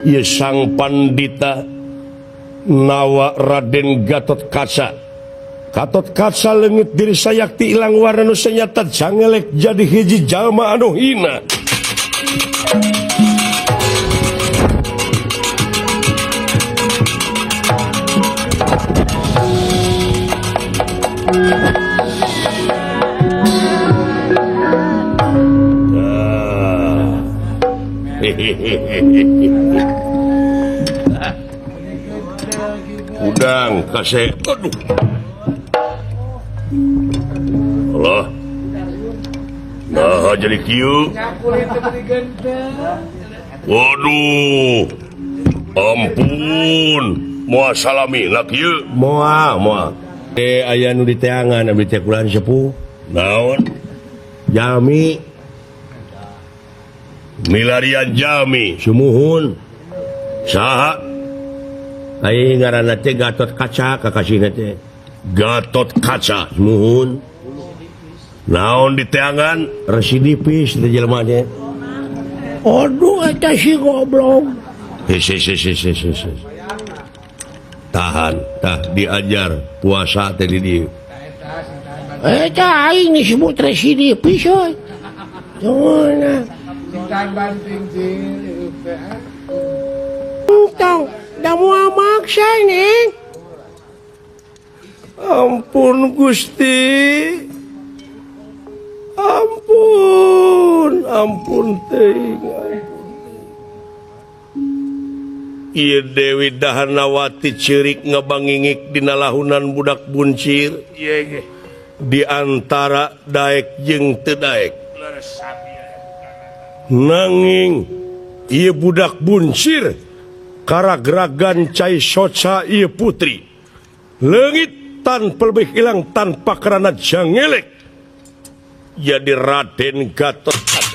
Ieu sang pandita nawa Raden Gatot Kaca. Gatot Kaca leungit diri sayakti ilang warna nu sanyata jangelek jadi hiji jalma anu hina. Udang kasih, aduh, Allah, nah jadi kieu, waduh, ampun, moal salami nak kieu, moal, aya nu di teangan abdi teh kulaan sepuh, naon, jami. Milarian jami sumuhun saha ai ngaranna teh Gatot Kaca kakasihna teh Gatot Kaca sumuhun naon di teangan residipis teh jelema teh aduh eta si goblok tahan tah diajar puasa teh di dieu eta aing disebut residipis euy Entah, dah mau maksa ini. Ampun Gusti, ampun ting. Ieu Dewi Dahanawati ceurik ngabangingik dina lahunan budak buncir. Di antara daek jeung teu daek. Nanging ieu budak buncir karagragan cai soca ieu putri leungit tanpa lebih hilang tanpa karena jangelek jadi Raden Gatot Kaca.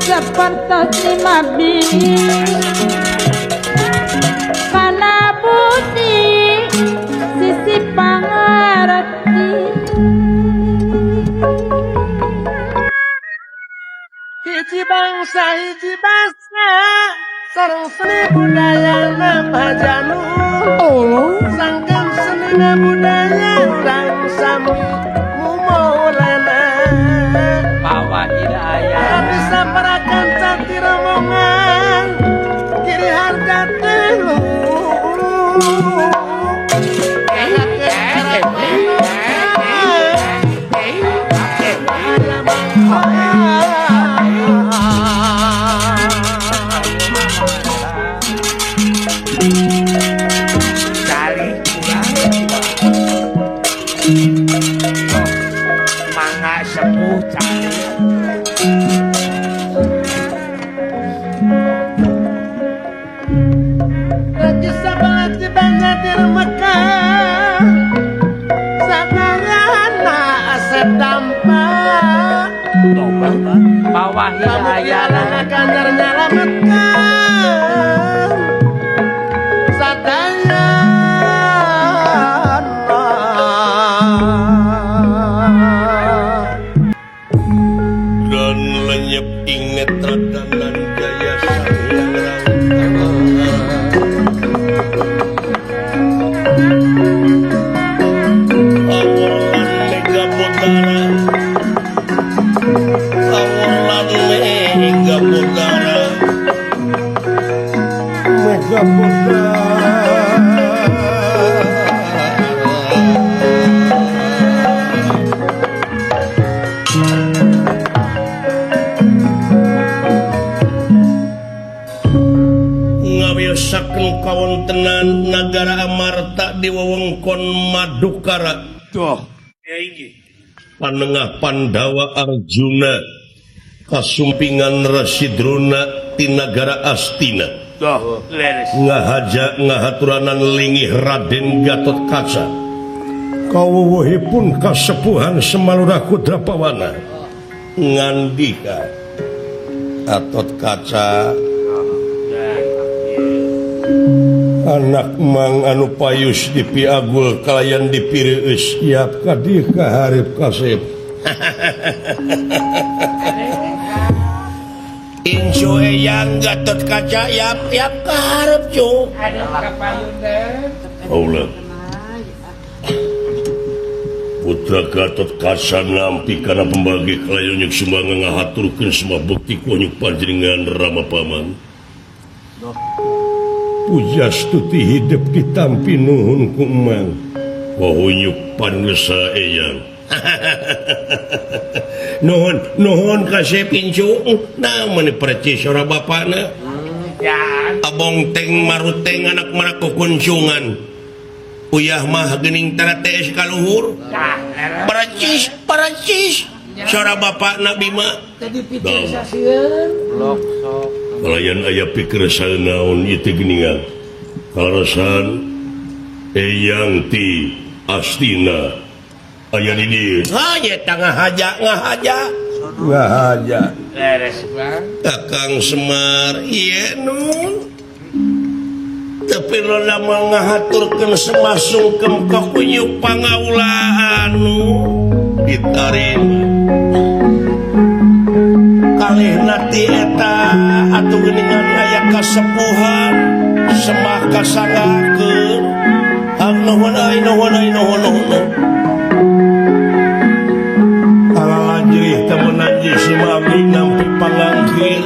seperti nabi kana budi sisi pangerti hiji bangsa sareng seni budaya Pajanu sangkan seni budaya urang sami mumolana bawa hidayah bisa perakan cati rombongan kiri harga telu mangga sepuh lagi sabat di Banadir Mekah sadayana sedampak bawah hidayah kandar nyalametkan sadayana dan lenyap inget radanan jaya sang awalan mega bodara awalan mega bodara mega bodara ngawiyosaken kawontenan nagara Amarta di wewengkon Madukara panengah Pandawa Arjuna kasumpingan Rasidrona ti nagara Astina ngahaja ngahaturanan lingih Raden Gatot Kaca kawuwuhipun kasepuhan Semalura Kudrapawana ngandika Gatot Kaca anak mang anu payus dipiagul kalayan dipirius siap kadih kaharip kasep Injo eyang Gatot Kaca yap kaharep cu Allah putra Gatot Kaca nampi kana pembagi kalayan yang sumbangan ngahaturkeun semua bukti kuanyuk panjenengan Rama Paman pujastuti hidup ditampi nuhun ku emang wahunyuk panggesa eyang nuhun kasep Incu namanya percis ora bapana abong teng maruteng anak mana kukuncungan uyah mah gening tara tees kaluhur paracis sora bapana Bima kalayan aya pikir naon ieu geningan kalasan eyang ti Astina aya di dieu aya tangah ngahaja beres bang Kakang Semar ieu nun tapi lola ngahaturkeun semasungkeun ka kunyuk pangaulaan nu ditarima kalih nati eta atuh geuningan aya kasepuhan semah kasangakeun nuhun alalajrih temenaji si mami nampi pangangkil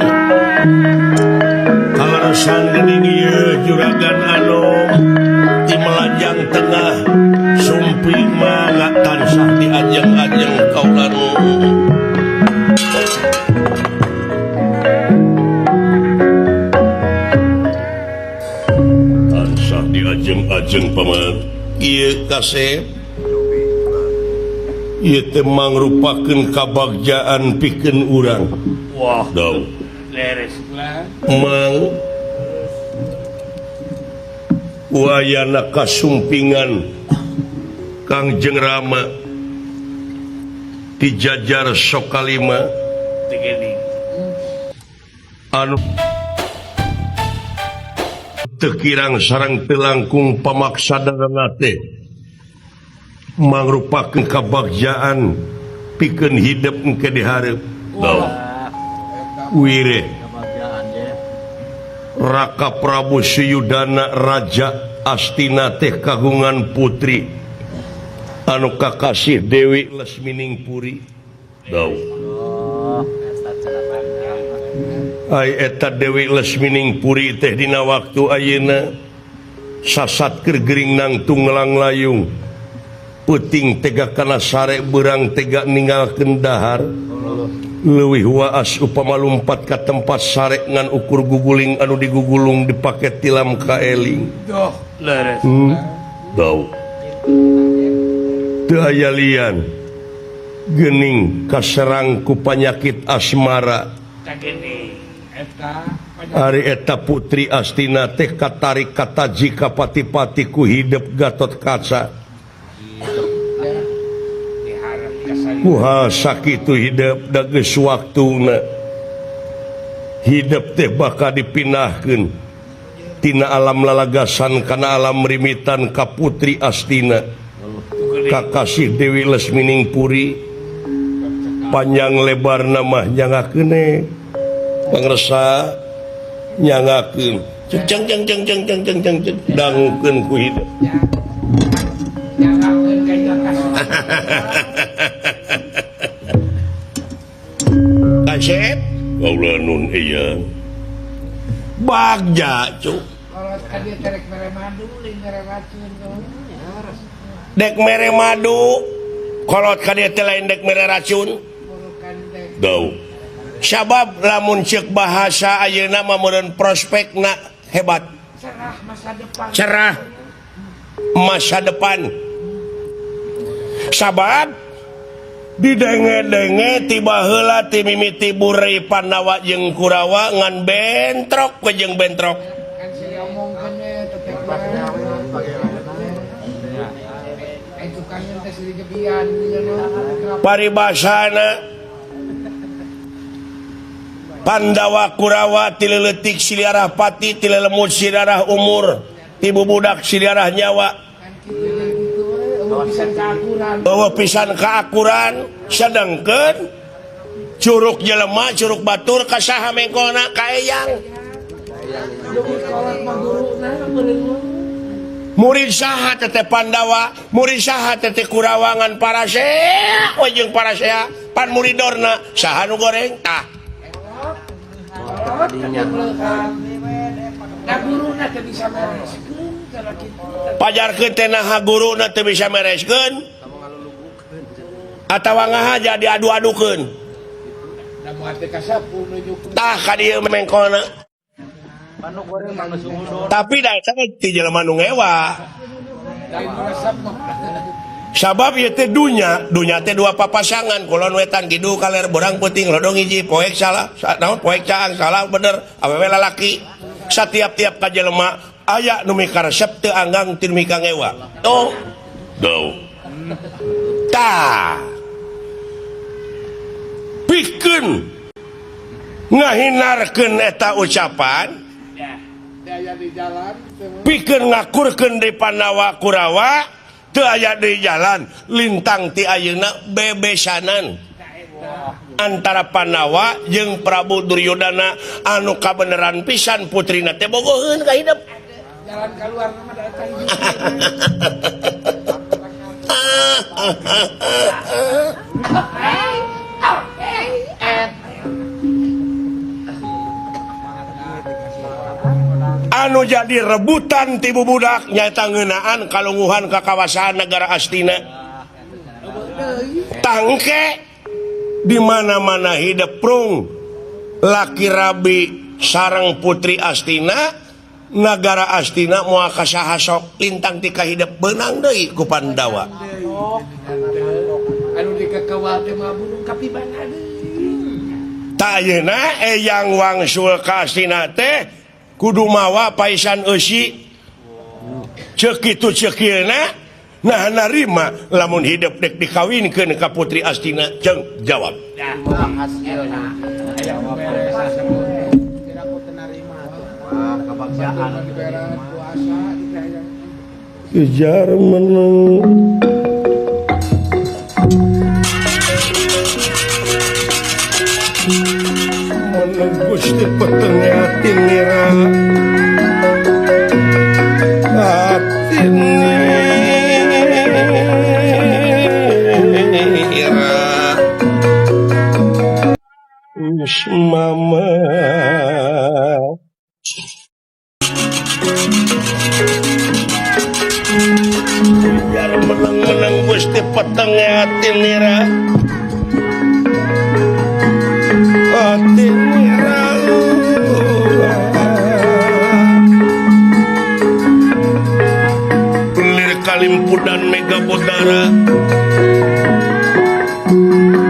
kalarasan geuning ieu juragan anom di melajang tengah sumping mah tansah di ajeng-ajeng kaulan ajeng paman ieu kasep ieu teh mangrupakeun kabagjaan pikeun urang wah dong leres mang wayana kasumpingan Kangjeng Rama di jajar Sokalima anu tekirang sarang telangkung pamaksadana teh mangrupakeun kabagjaan pikeun hidup engke dihareup. Wire Raka Prabu Suyudana Raja Astina teh kagungan putri anu kakasih Dewi Lesminingpuri. Ai eta Dewi Lesminingpuri teh dina waktu ayeuna sasat keur gering nang tunggelang layung peuting tega kana sare beurang tega ninggalkeun dahar leuwih waas upama lumpat ka tempat sare ngan ukur guguling anu digugulung dipake tilam kaeling. Leres. Teu aya lian geuning kaserang ku panyakit asmara. Ari eta putri Astina teh katarik kataji ka pati-pati ku hidup Gatot Kaca. Kuha sakitu hidup da geus waktuna. Hidup teh bakal dipindahkeun tina alam lalagasan kana alam rimitan ka putri Astina. Kakasih Dewi Lesminingpuri panjang lebar nama nyangakeun pangresa nyangakeun ceng ceng ceng ceng ceng ceng ceng ceng dangukeun ku hidup. Kasep kaulah nun iya bagja cuk dek mere madu kolot ka dieu teh lain dek mere racun. Sabab lamun ceuk bahasa ayeuna mah meureun prospekna hebat. Cerah masa depan. Sabab didenge-denge tiba heula ti mimiti Burai Pandawa jeung Kurawa ngan bentrok we jeung bentrok. Paribasana Pandawa Kurawa tileletik siliarah pati tilelemut siliarah umur tibu budak siliarah nyawa bawa pisan keakuran sedangkan curug jelema curug batur kasaha mengkona kaeyang murid saha teteh Pandawa murid saha teteh Kurawangan parasea wajeng parasea pan muridorna saha nu goreng tah pajarkeun teh naha guruna teu bisa mereskeun atawa ngaha jadi adu-adukeun tah ka dieu mengkona. Tapi da eta ti jelema nu ngewa. Sabab ieu teh dunya teh dua papasangan kulon wetan kidu kaler borang peuting lodong hiji poek salah naon poek caang salah bener awewe lalaki satiap-tiap ka jelema aya nu mikaresep teu anggang ti mika ngewa. Tah pikeun ngahinarkeun eta ucapan pikeun ngakurkeun di Pandawa Kurawa teu aya di jalan lintang ti ayeuna bebesanan antara Pandawa jeung Prabu Duryodana anu kabeneran pisan putrina teh bogoheun ka hidup jalan kaluar mah da eta anu jadi rebutan ti budak nyaeta ngeunaan kalungguhan ka kawasan negara Astina. Tangke di mana-mana hidup prung laki rabi sareng putri Astina negara Astina moal kasaha sok lintang ti ka hidup beunang deui ku Pandawa. Anu dikakawal teh mah bulung kapibana deui. Ta ayeuna eyang wangsul ka Astina teh kudu mawa paisan eusi ceuk kitu ceuk ieu-na nah narima lamun hidup dek dikawinkeun ka putri Astina jeung jawab kejar menang menembus di petengah hati nira hati nira mama biar menang-menang gusti petengah hati nira hati nira lir kalimpudan mega bodara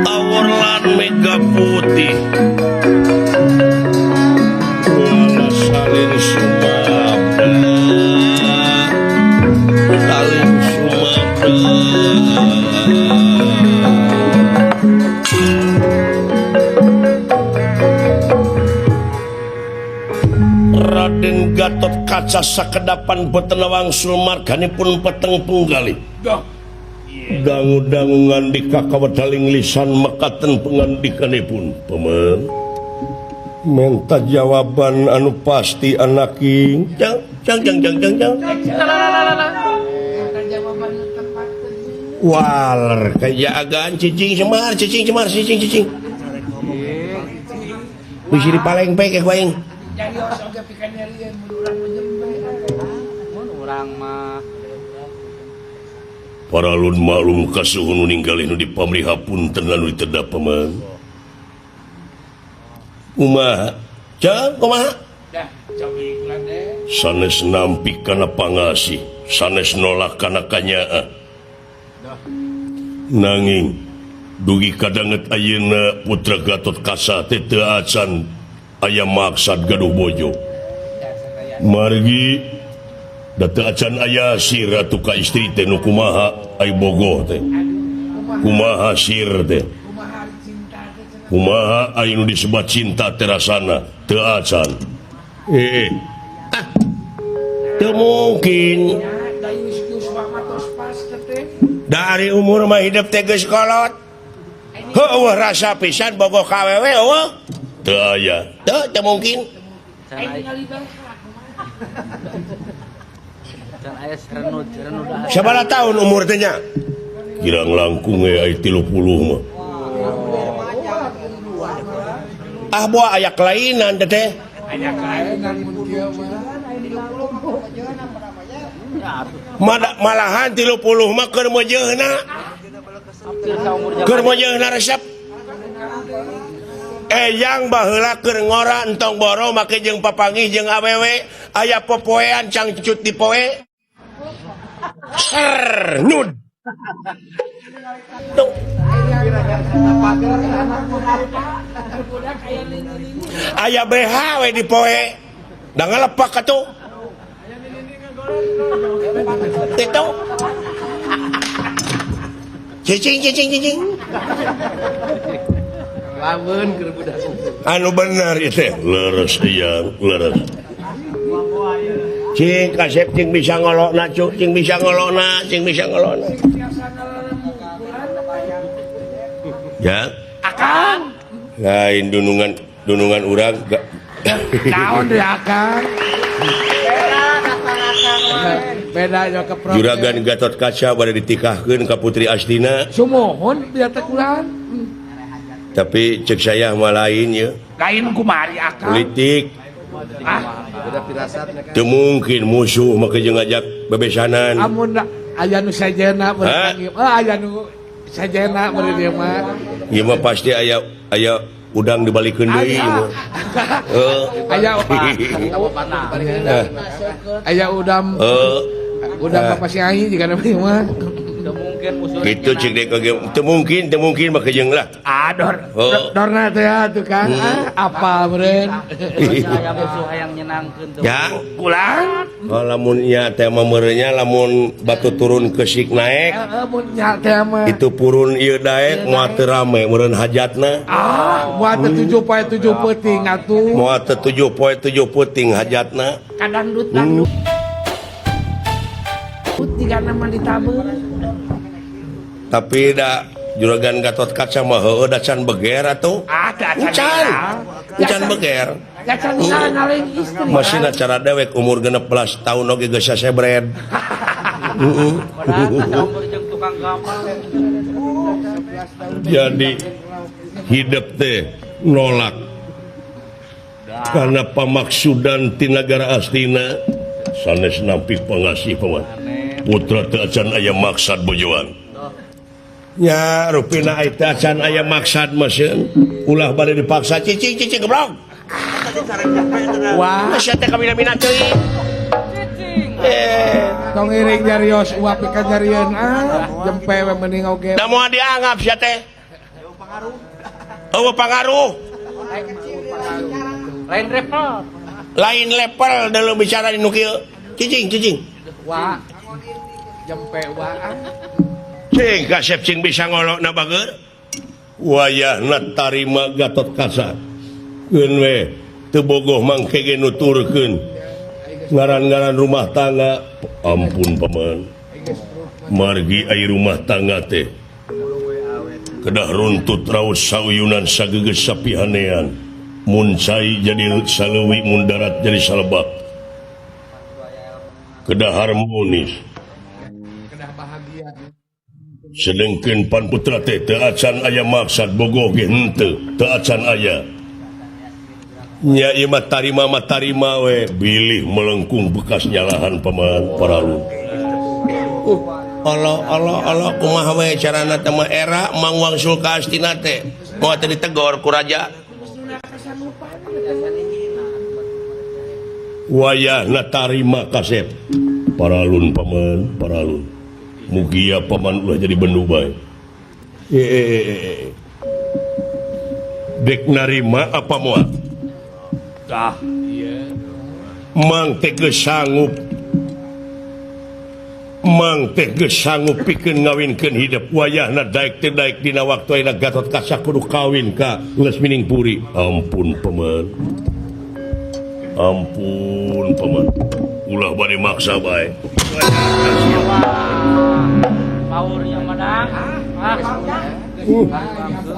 aworlan mega putih wala salin sumabda salin sumabda Raden Gatot Kaca sakedapan boten wangsul marganipun peteng punggali dangu-dangu ngandika kawedaling lisan mekaten pengandikanipun paman menta jawaban anu pasti anaking jang waler kaya agaan cicing cemar bisa dipaleng pek baing para lun maklum kasuhun ninggalin nu di pamriha punten anu ditedap paman kumaha jang kumaha sanes nampi kana pangasih sanes nolak kana kanyaa nanging dugi kadanget ayeuna putra Gatot Kaca teh teu acan aya maksad gaduh bojo margi da teu acan aya sir atuh ka istri teh nu kumaha ai bogoh teh kumaha sir teh kumaha ai nu disebat cinta teh rasana teu acan teu mungkin dari umur mah hidup teh geus kolot heueuh rasa pisan bogoh ka awewe eueuh teu aya teu mungkin sabaraha tahun umur teh nya kirang langkung aya 30 mah ah boa aya kelainan teh malahan 30 mah keur mejeuna resep yang baheula keur ngora entong boro make jeung papangih jeung awewe aya popoean cang cut di poe ser nud aya BH we di poe da ngalepak atuh itu cicing lamun keur budak anu bener itu leres yang leres cing kasep cing bisa ngolokna cuk cing bisa ngolokna ya akang lain dunungan urang naon deui akang beda nya ke Juragan Gatot Kaca bade ditikahkeun ka Putri Astina sumohon biar teh kulaan tapi cek saya mah lain ya lain kumari akang politik beda firasat teu mungkin musuh make jeung ngajak bebesanan amun aya nu sajena beurang aya nu sajena beureun ieu mah ieu mah pasti aya udang dibalikeun deui mah aya udang bapak si Ai jika nama mah mungkin musuh gitu cik dek teu mungkin mah kejeung lah ador Oh. dorna teh tuh kan apa beren Saya musuh yang nyenangkeun tuh. ya pulang lamun nya teh mah meureunya lamun batu turun kesik naik mun nya teh mah itu purun ieu daek moal teu rame meureun hajatna buat 7 poe 7 peuting atuh moal teu 7 poe 7 peuting hajatna kadangdut dangdut tiga nama ditabur tapi da juragan Gatot Kaca mah heueuh da can beger atuh ada can beger ya can ngaling istri masih acara dewek umur 16 tahun oge geus sasebred Padahal umur jeung tukang gampang. jadi hidup teh nolak karena pamaksudan ti nagara astina sanes nampi pangasih paman putra teu acan aya maksad bojoan nya rupina ai teu acan aya maksad masieun ulah bade dipaksa cicing geblok wah sia teh kamina-mina teuing tong iring jarios uap ikan jarieun jempe we mending oge da moal dianggap sia teh eueuh pangaruh lain level dalam bicara di nu kieu cicing wah jempe wah cing kasep cing bisa ngolokna bager wayahna tarima Gatot Kaca keun we teu bogoh mangke ge nuturkeun ngaran-ngaran rumah tangga ampun paman margi ai rumah tangga teh kedah runtut raos sauyunan sageges sapihanean mun cai jadi saleuwi mun darat jadi salebak kedah harmonis kedah bahagia sedengkeun pan putra teh teu acan aya maksad bogoh ge henteu teu acan aya nya ieu mah tarima we bilih melengkung bekas nyalahan paman paralun Allah kumaha we carana teh mah era mangwangsul ka astina teh moal teh ditegor ku raja wayahna tarima kasep paralun paman paralun mugia paman ulah jadi bendu bae dek narima apa moal dah iya mang teh geus sanggup pikeun ngawinkeun hidup wayahna daek teh daek dina waktu ayeuna Gatot Kaca kudu kawin ka Lesmining Puri ampun paman ulah bade maksa bae Powernya menang.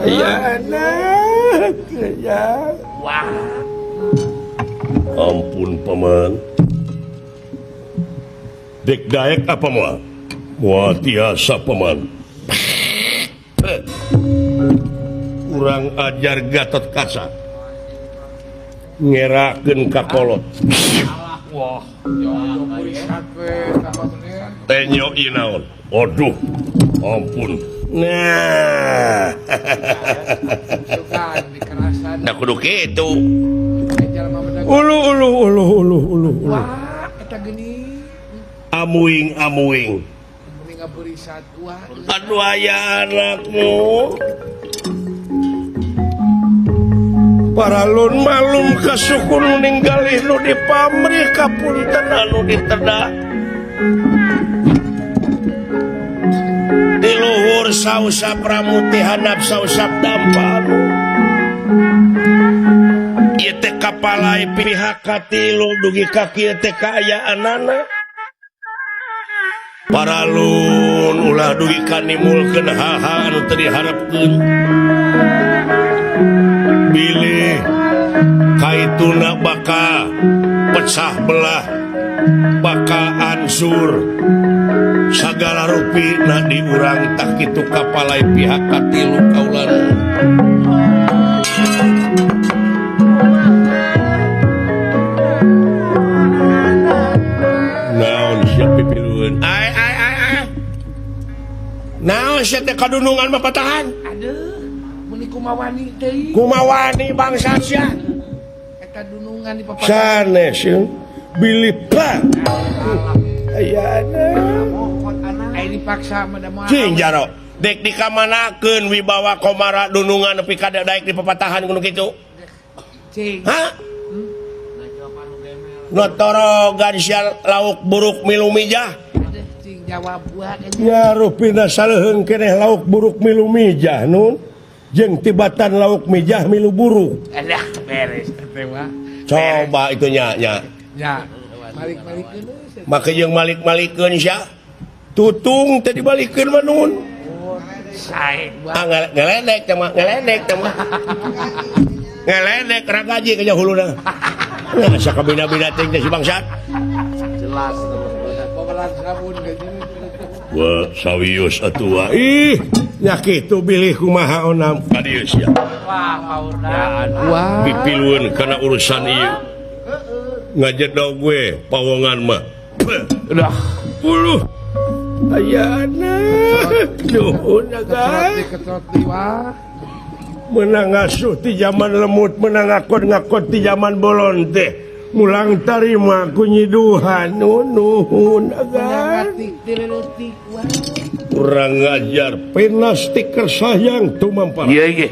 ya anak ya wah ampun paman dek daek apa moal moal tiasa paman urang ajar Gatot Kaca ngerakeun ka kolot wah jangan berisat we apa bener tenyo ieu naon aduh ampun nah sukan dikerasan da kudu kitu jalma bedag ulu wah eta geuning amuing mending berisat wah aduh aya anakmu paralun malum kasukun ninggalih nu di pamrih kapunten anu ditedah di luhur sausap ramuti handap sausap dampanu ieu teh kapalai pihak katilu dugi ka kieu teh kaayaanana paralun ulah dugi kanimulkeun hal-hal anu teu diharepkeun bilih kaituna baka pecah belah baka ansur sagala rupina di urang tak kitu kapalai pihak katilu kaulana naon sia pipilueun ai naon sia teh kadunungan mapatahan aduh meni kumawani teh kumawani bangsa sia eta dunungan di papan sanes bilih pa ayana Ai dipaksa mah da moal. Cing jaro dek dikamanakeun wibawa komara dunungan nepi ka daek di pepatahan kudu kitu Cing. ha notorogan sial lauk buruk milu mijah Cing jawab buat aja. nya rupina saleuheung keneh lauk buruk milu mijah nun jeung tibatan lauk mijah milu buruk Adah beres teh mah. coba itu nya Ya. Balik-balikeun. make jeung malik-malikeun sia tutung teh dibalikeun mah nun Sae buat. ngeledek mah ngeledek ragaji ka jahuluna nah sakabina-bina teh si bangsat Jelas. Babalan sabun ka jadi. wah sawius atuh ih nya kitu bilih kumaha onam ka dieu sia Wah, paurna. Wah. pipilueun kana urusan ieu ngajedog gue pawongan mah Udah. uluh ayana nuhun agan Ketrot di wah. menang asuh ti zaman lemut menang ngakon ti zaman bolon teh mulang tarima ku nyiduhan nuhun agan Ngatik diletik wah. kurang ngajar pena stiker sayang tumampar Iya.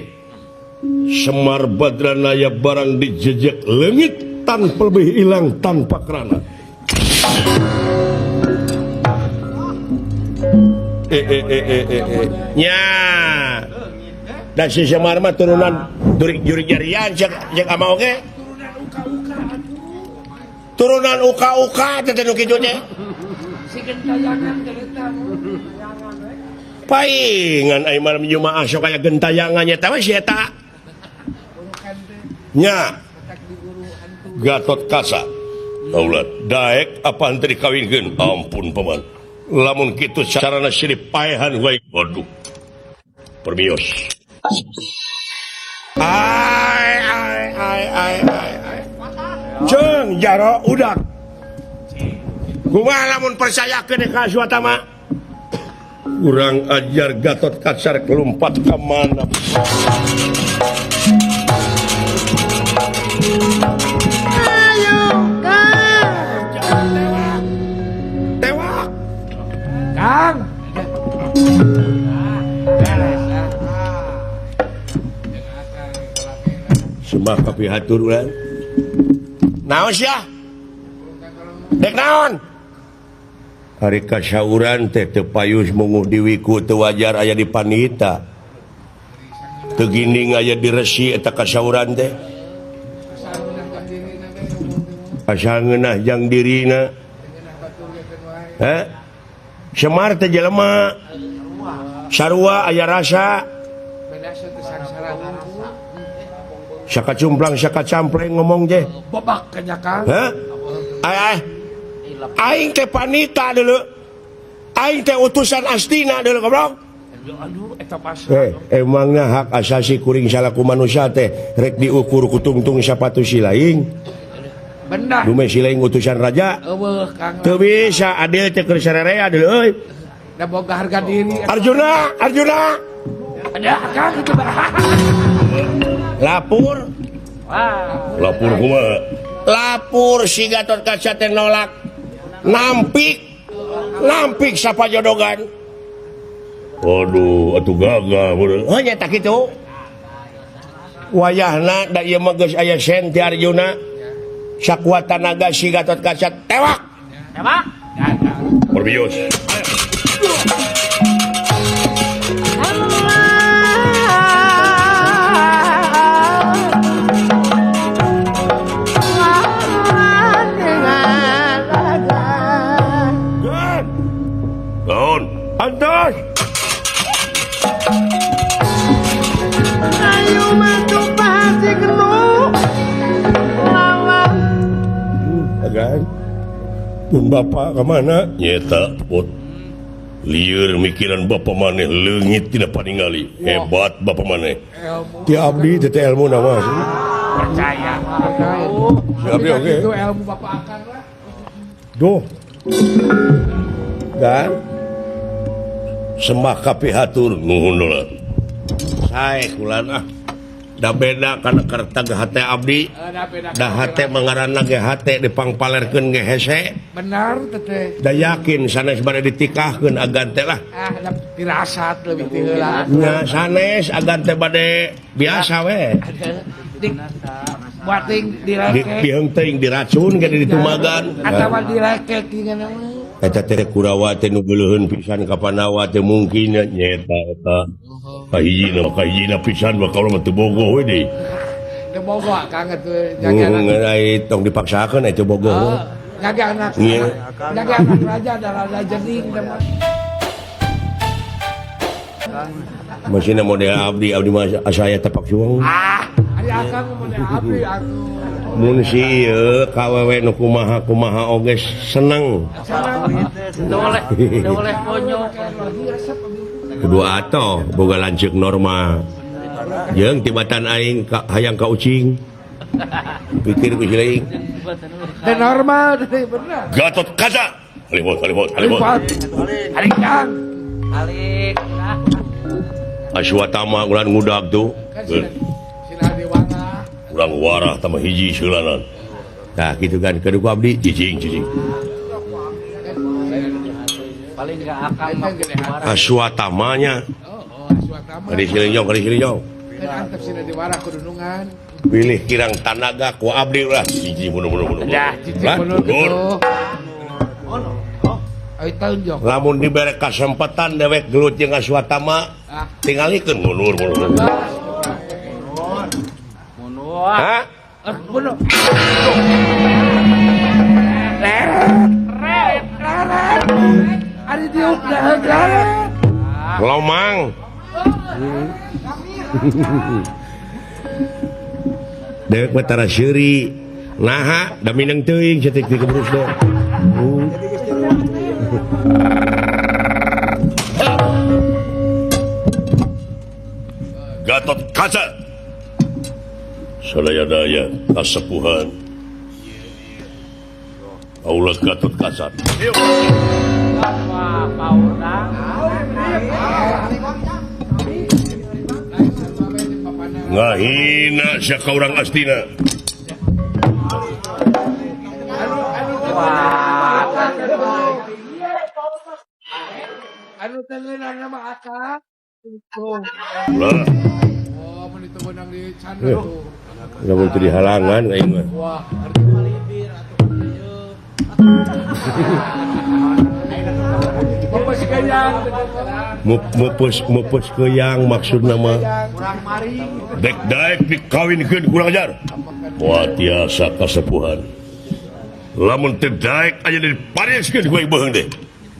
Semar Badranaya barang dijejak leungit tanpa lebih hilang tanpa kerana nya dan si Semar mah turunan jurik jarian cek ama oge turunan uka-uka teh nu kitu teh Si gentayangan kereta. paingan ai malam Jumaah sok aya gentayangannya teh si eta nya Gatot Kaca Aulad daek apa henteu dikawinkeun ampun paman lamun kitu carana sirip paehan wae waduh permios ai jeung jaro udak kumaha lamun percayakeun ka suata mah kurang ajar Gatot Kaca rek lompat ka mana tewak Kang. Sembah kapihatur urang naon sia dek naon hari kasyauran teh teu payus munguh di wiku teu wajar aya di panita teu ginding aya di resi eta kasyauran teh asal ngeunah jang dirina Semar teh jelema sarua aya rasa sakacumplang sakacampleng ngomong je Bobak kanya Kang. aing teh panita deuleu aing teh utusan astina deuleu goblok Aduh eta pas. emangnya hak asasi kuring salaku manusia teh rek diukur ku tungtung sapatu si laing Benar. dume si laing utusan raja Eueuh Kang. teu bisa adil teh keur sarerea deuleu euy Da boga harga diri. Arjuna Ada Kang itu bah. lapur Wah. lapur kumaha lapur si Gatot Kaca teh nolak nampik sapajodogan waduh atuh gagah bener oh nya tak kitu wayahna da ieu mah geus aya sen ti Arjuna sakuat tanaga si Gatot Kaca tewak Siapa? perbios naon antos Ayo matu pasti kenu. Lawan. agan mun bapak ka mana nyeta pot lieur mikiran bapak maneh leungit tina paningali hebat bapak maneh Ilmu. ti abdi teh ilmu nama Percaya. si abdi oge Itu ilmu bapak akan lah. duh kan sembah kapihatur nuhun dolan sae kulan da beda karena kerta hate abdi da hate mengarana ge hate dipangpalerkeun ge hese benar teh da yakin sanes bade ditikahkeun agan teh lah da firasat lebih ti heula nya sanes agan teh bade biasa we buating direke diheung teuing diracun ge di tumagan atawa direke tingana eta teh Kurawa teh nu geuleuheun pisan ka Panawa teh mungkin nyaeta eta kahijina pisan bakal mah teu bogoh we deui teu bogoh kangen tuh jaga ai tong dipaksakeun aya teu bogoh jaga anak raja da raja jening masih model abdi mah saya tepak suang ari akang model abdi atuh mun si ieu kawewe nu kumaha oge seneng Boleh konyol. kedua atoh boga lanceuk normal jeung tibatan aing hayang ka ucing pikir ku cileing dan normal teh bener Gatot Kaca halibut hari kang Alik. Aswatama ulah ngudag tuh sina dewanga urang warah tambah hiji seulanan nah gitu kan kedua abdi cicing Paling gak akan Aswatamanya aswatama kali silinjong kan antep sina dewara kudunungan pilih kirang tanaga ku abdi ulah cicing bunuh dah cicing bener gitu ayo tunjuk lamun dibere kasempatan dewek gelut jeung Aswatama tingalikeun mundur hah bunuh ari diuk dah lomang dewek betara seuri naha da mineng teuing cetik di kebrus deh Gatot Kaca sadaya daya kasepuhan Aulah Gatot Kaca Wah, Paula. ngahina sia ka urang astina anu tengenan nama akak tuh ulah oh mun itu benang di canda tuh lamun teu dihalangan aing mah wah arti malibir atuh Bapak si Gayang mupus keuyang maksudna mah kurang maring dek daek dikawinkeun kurang ajar moal tiasa kasepuhan lamun teu daek aya dipareskeun ku aing beung deh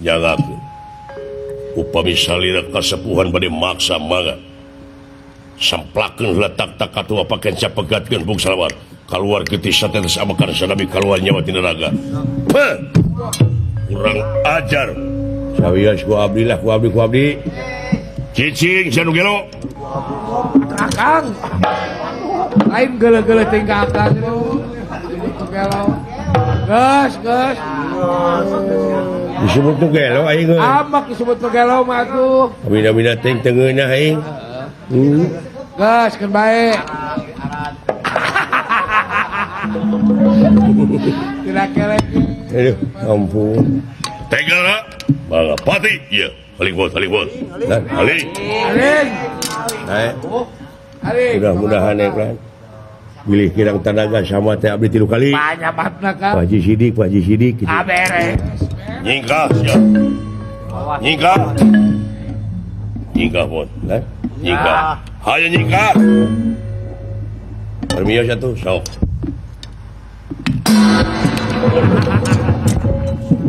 nyagakeun upami salira kasepuhan bade maksa mangga samplakeun letak tak katua paken capegatkeun bung salawar kaluar getih satetes amakan sanabi kaluar nyawa tina raga kurang ajar sawias ku abdi lah ku abdi cicing sanu gelo akang lain gele-gele tingkah akang itu gelo gas disebut tu gelo aing amak disebut nu gelo mah tuh abina teh tengeunah aing gas kan bae kira-kira aduh ampun tegala bangga pati iya halibut nah haling aling mudah-mudahan eklan pilih kirang tanaga sama teh abdi 3 kali banyak batna kan Pak Haji Sidik gitu. abere Nyingkah ya. Nyingkah pun nah nyingkah hayo nyingkah permio satu sok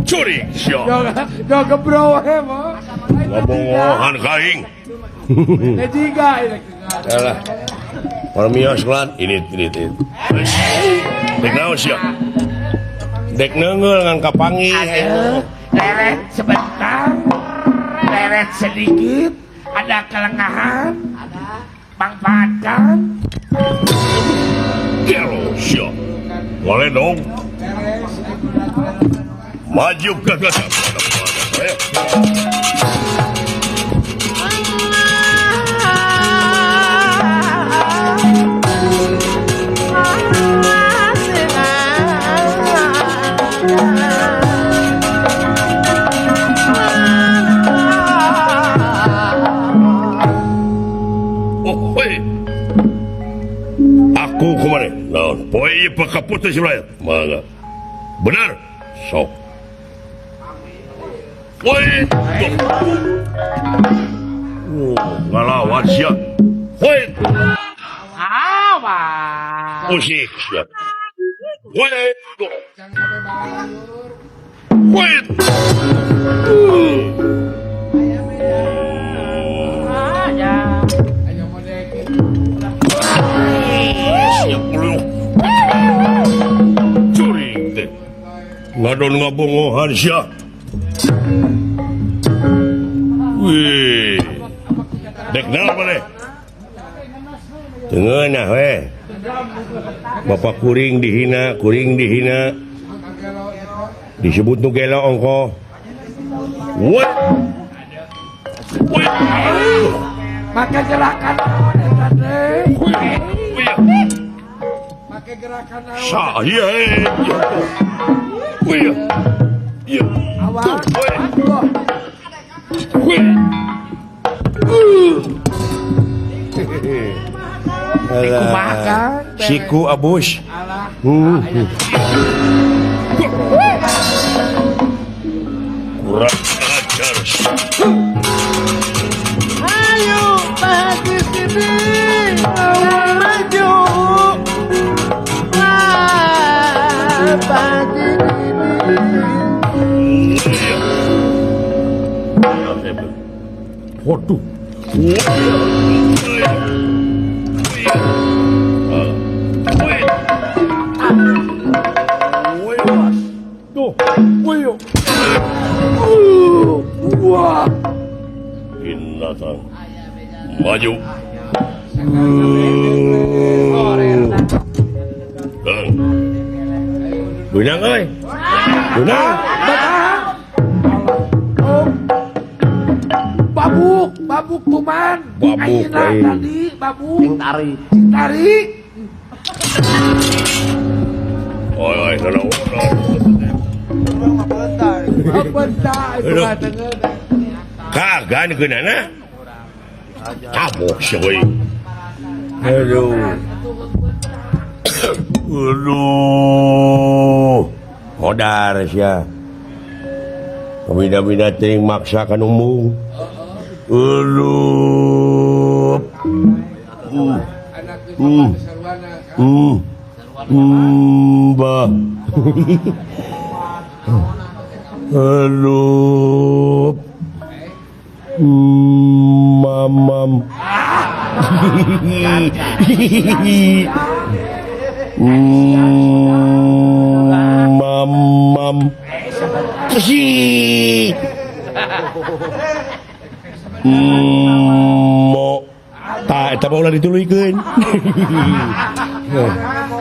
curi siap do gebro he mah ngomong kaing jiga alah permio seklan ini dek naon siap dek neungeul ngan kapangi leret sebentar leret sedikit ada kelengahan manfaatkan gelo siap boleh dong maju ke belakang ayo Putri Israel. Mangga. Benar. Sok. Woi. Ngalawan siap. Woi. Awas. Musik siap. Woi. Woi. Aja. Ayo modek. Siap dulu. Curing teh. Ngadon ngabongohan siap. Wih. Dek naon boleh? Tengenah we. Bapak kuring dihina. Disebut nu gelo ongko. What? Pakai gerakan naon eta teh? Pakai gerakan naon? Saya Wih. Ya. Awas. Alah. Siku abus. Alah. Kurang ajar. Ayo maju sini, maju. Maju Waduh. Wah. Inatan. Maju. Bunang oi. Bunang. Babuk tuman. Babuk, Ayeuna euy. tadi babuk. Tarik. Tarik. Oi, kana Bentar itu mah tengen. kagan keunana. Cabok sih euy. Aduh. Aduh. Modar sia. Bida-bida teuing maksa kan umum. Aduh. Anak itu sarwana. Bah. Aduh. Mamam. Mamam. Kesi. Mo. Tak, eta mah ulah dituluykeun.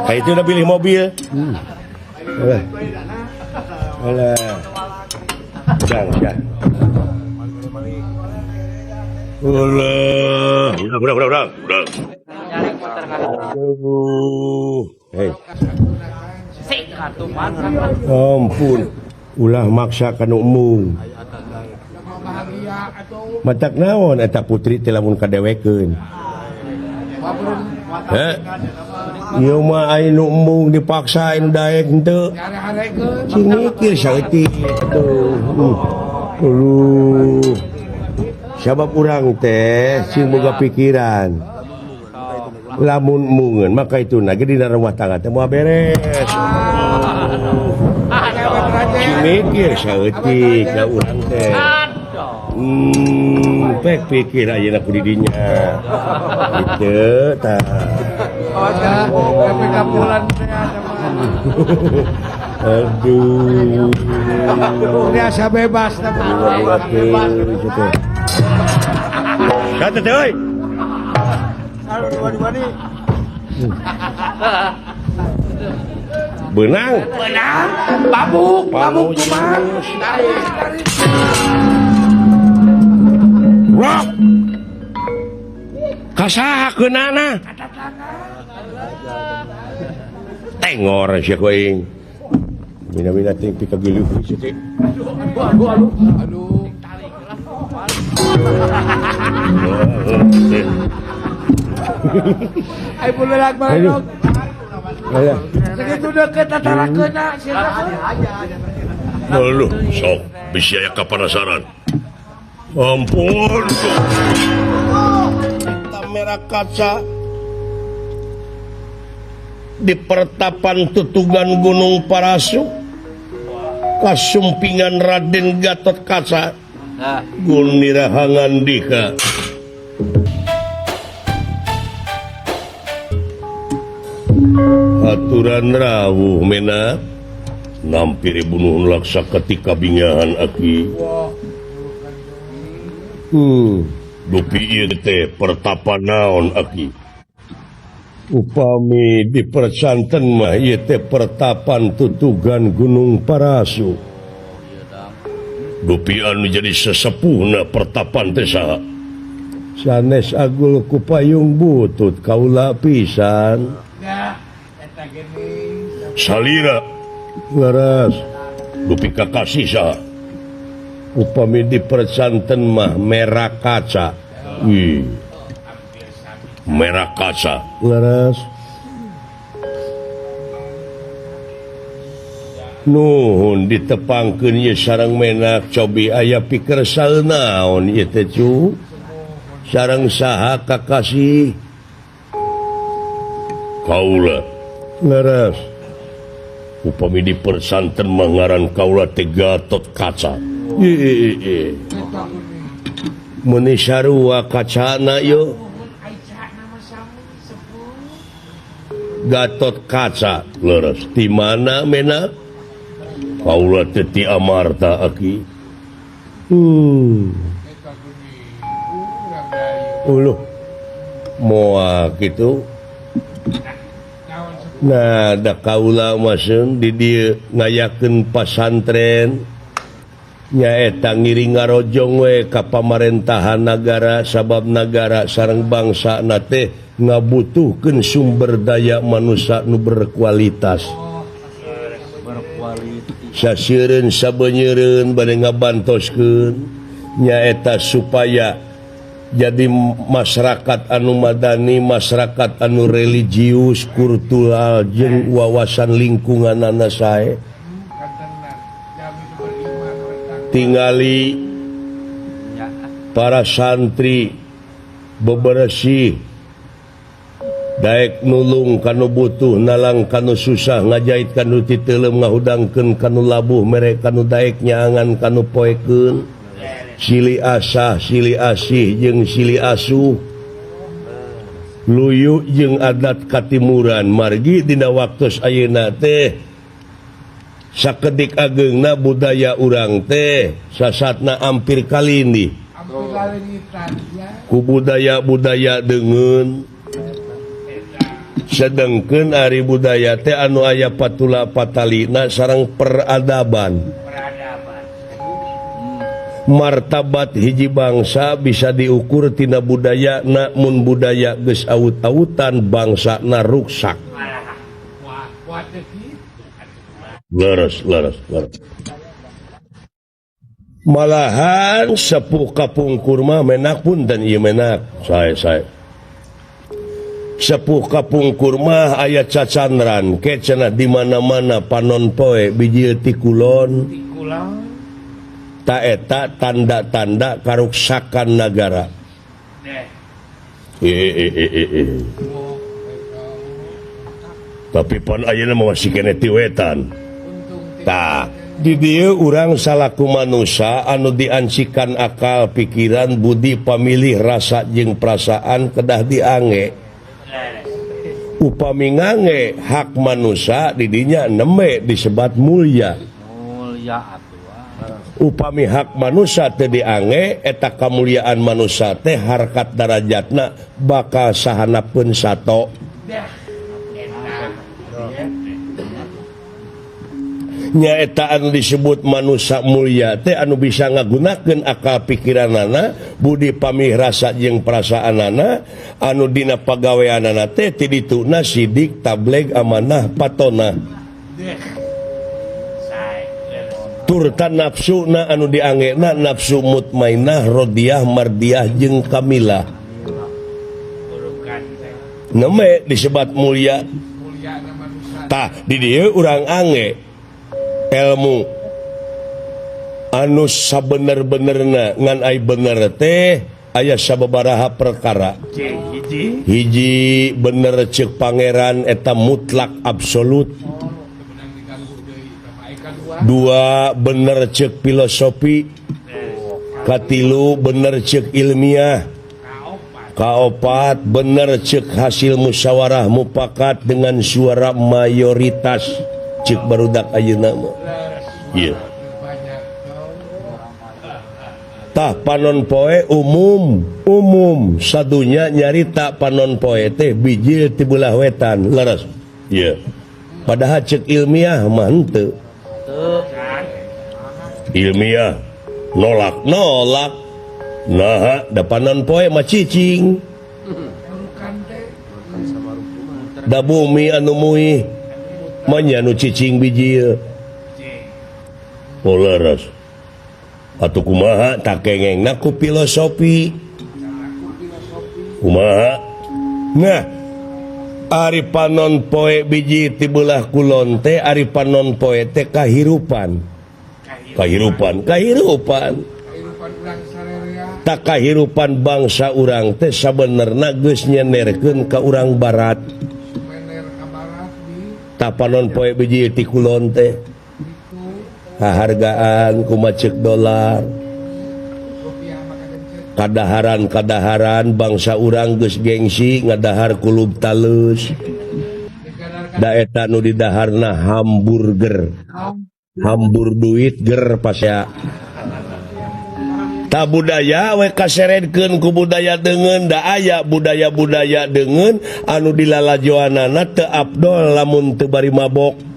Kayak itu udah pilih mobil. Alah. Udah. Udah. Jaring puter kan. Hei, Sik kartu man. ampun. Ulah maksa kana umum. Bahagia atau Matak naon eta putri teh lamun kadewekeun. Heh. Ieu mah aya nu embung dipaksain daek henteu. hari-harikeun. Cing mikir saeutik atuh. Aduh. Sabab urang teh sing boga pikiran. Lamun mungeun maka itu nage dina rumah tangga teh moal beres. Cing mikir saeutik da urang teh. Pek pikir ayeuna ku di dinya. Kitu tah. Tapi kapulan teh Aduh. biasa bebas tapi Gitu. Kata teh euy. Benang. babuk Pamu tuman. jus. Tarik. Rock. Kasaha keunana? Tengor sia kuing. Mina-mina ting pikagiluh sia teh. Aduh. Aduh. Ai pulelat Aduh. mana? Aduh. Segitu deket antara kena siapa? Lalu, sok, bisa ya kapanasaran. Ampun. Merah kaca di pertapan tutugan Gunung Parasu, kasumpingan Raden Gatot Kaca, Gunirahangan Dika. Aturan rawuh mena nampiri bunuh laksa ketika bingahan aki. Dupi ieu teh pertapan naon aki. Upami di percanten mah ieu teh pertapan tutugan Gunung Parasu. Dupi anu jadi sesepuhna pertapan teh saha? Sanes agul ku payung butut kaula pisan. Salira laras dupi kakasih saha? Upami di percanten mah merah kaca. Merah kaca laras nuhun ditepangkeun ieu sareng menak cobi aya pikersal naon ieu teh cu sareng saha kakasih kaula laras upami di persanten mangaran kaula teh Gatot Kaca. Meni sarua kacana yo Gatot Kaca leres di mana mena kaula teh ti Amarta aki. Uluh moal kitu. Nah da kaula maseun di dieu ngayakeun pasantren nyaeta ngiring ngarojong we ka pamarentahan nagara sabab nagara sareng bangsa na teh ngabutuhkeun sumber daya manusia nu berkualitas. Saseureun sabeunyereun bade ngabantoskeun nyaeta supaya jadi masyarakat anu madani, masyarakat anu religius, kultural jeung wawasan lingkunganana sae. Tingali para santri bebersih daek nulung kanu butuh nalang kanu susah ngajait kanu titeulem ngahudangkeun kanu labuh mere kanu daek nyaangan kanu poekeun sili asah sili asih jeung sili asuh luyu jeung adat katimuran margi dina waktos ayeuna teh sakedik ageungna budaya urang teh sasatna ampir kalindi ku budaya-budaya deungeun sedengkeun ari budaya teh anu aya patula patalina sareng peradaban martabat hiji bangsa bisa diukur tina budaya na mun budaya geus aut-autan bangsana ruksak. Leres. Malahan sepuh kapungkur mah menak punten ieu menak sae sepuh kapungkur mah aya cacandran ke cenah di mana-mana panon poe biji ti kulon ta eta tanda-tanda karuksakan nagara. Tapi pan ayeuna masih kene ti wetan. Tah, di dieu urang salaku manusia anu diancikan akal pikiran budi pamilih rasa jeung perasaan kedah diange. Upami ngange hak manusia di dinya neme disebat mulya. Upami hak manusia teu diange eta kamuliaan manusia teh harkat darajatna bakal sahanapeun sato. Nyaeta anu disebut manusia mulia teh anu bisa ngagunakeun akal pikiranana budi pamih rasa jeung perasaanana anu dina pagaweanana teh ti dituna sidik tableg amanah patona turtan nafsuna anu diangeuna nafsu mutmainah rodiyah mardiyah jeung kamilah neme disebat mulia tah di dieu urang ange ilmu anu sabener-benerna ngan ai bener teh aya sababaraha perkara. Hiji bener ceuk pangeran eta mutlak absolut. Dua bener ceuk filosofi. Katilu bener ceuk ilmiah. Kaopat bener ceuk hasil musyawarah mufakat dengan suara mayoritas ceuk barudak ayeuna mah. Ieu. Tah panon poe umum sadunya nyarita panon poe teh biji ti belah wetan leres. Ieu. Padahal ceuk ilmiah mah henteu. Ilmiah nolak nah da panon poe mah cicing da bumi anu muih mah nya nu cicing biji leres. Atuh kumaha tak kengengna ku filosofi kumaha nah ari panon poe biji ti belah kulon teh ari panon poe teh kahirupan tak kahirupan bangsa urang teh sabenerna geus nyenerkeun ka urang barat tak panon poe biji ti kulon teh hargaan kumacek dolar kadaharan bangsa urang geus gengsi ngadahar kulub talus da eta nu didaharna hamburger hambur duit ger pasya tak budaya we kaseredkeun ku budaya deungeun da aya budaya-budaya deungeun anu dilalajoanana teu afdol lamun teu bari mabok.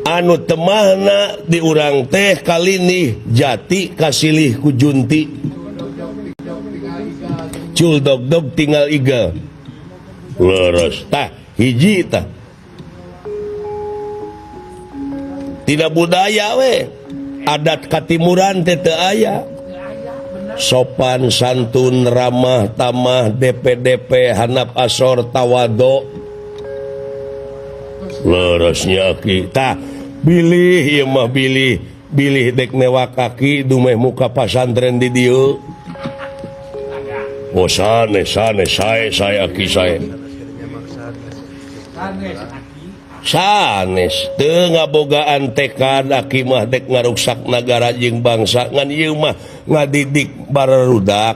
Anu temahna di urang teh kali nih jati kasilih ku junti cul dog tinggal iga leres tah hiji tah tidak budaya we adat katimuran teh teu aya sopan santun ramah tamah DP hanap asor tawado leresnya kita bilih ieu mah bilih dek newa kaki dumeh muka pasantren di dieu. Oh sanes sae aki sae sanes teu ngabogaan tekad aki mah dek ngaruksak nagara jeung bangsa ngan ieu mah ngadidik barudak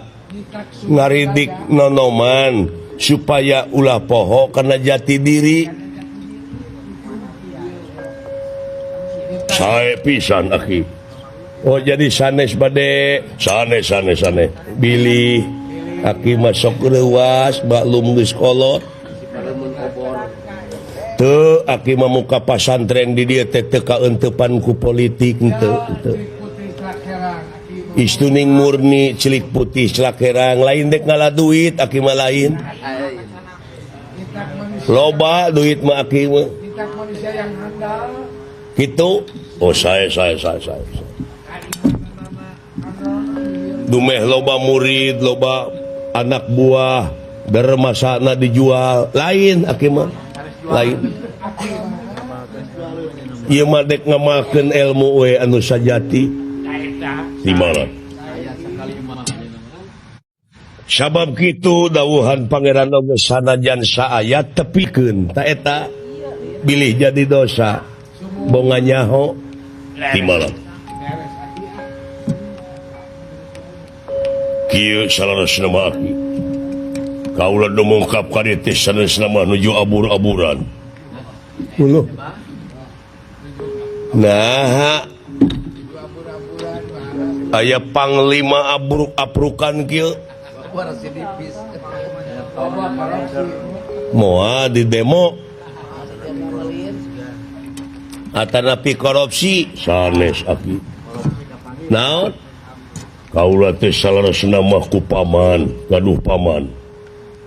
ngaridik nonoman supaya ulah poho kana jati diri. Sae pisan aki. Oh jadi sanes bade sanes bilih aki masuk leuwas baklum geus kolot teu aki mamuka pasantren di dieu teh teu kaentepan ku politik teu istuning murni cilik putih celakerang lain dek ngala duit aki mah lain loba duit mah aki mah gitu. Oh saya dumeh loba murid loba anak buah dermasana dijual lain aki mah lain ieu mah dek ngamakeun ilmu we anu sajati di mana sabab kitu dawuhan pangeran oge sanajan saayat tepikeun ta eta bilih jadi dosa bonga nyaho di malam kieu salaresna mah aki kaula nu mungkap ka dieu teh sanesna mah nuju abur-aburan uluh nah aya panglima abruk-abrukan kieu moal di demo atanapi korupsi sanes aki naon kaula teh salaresna mah ku paman gaduh paman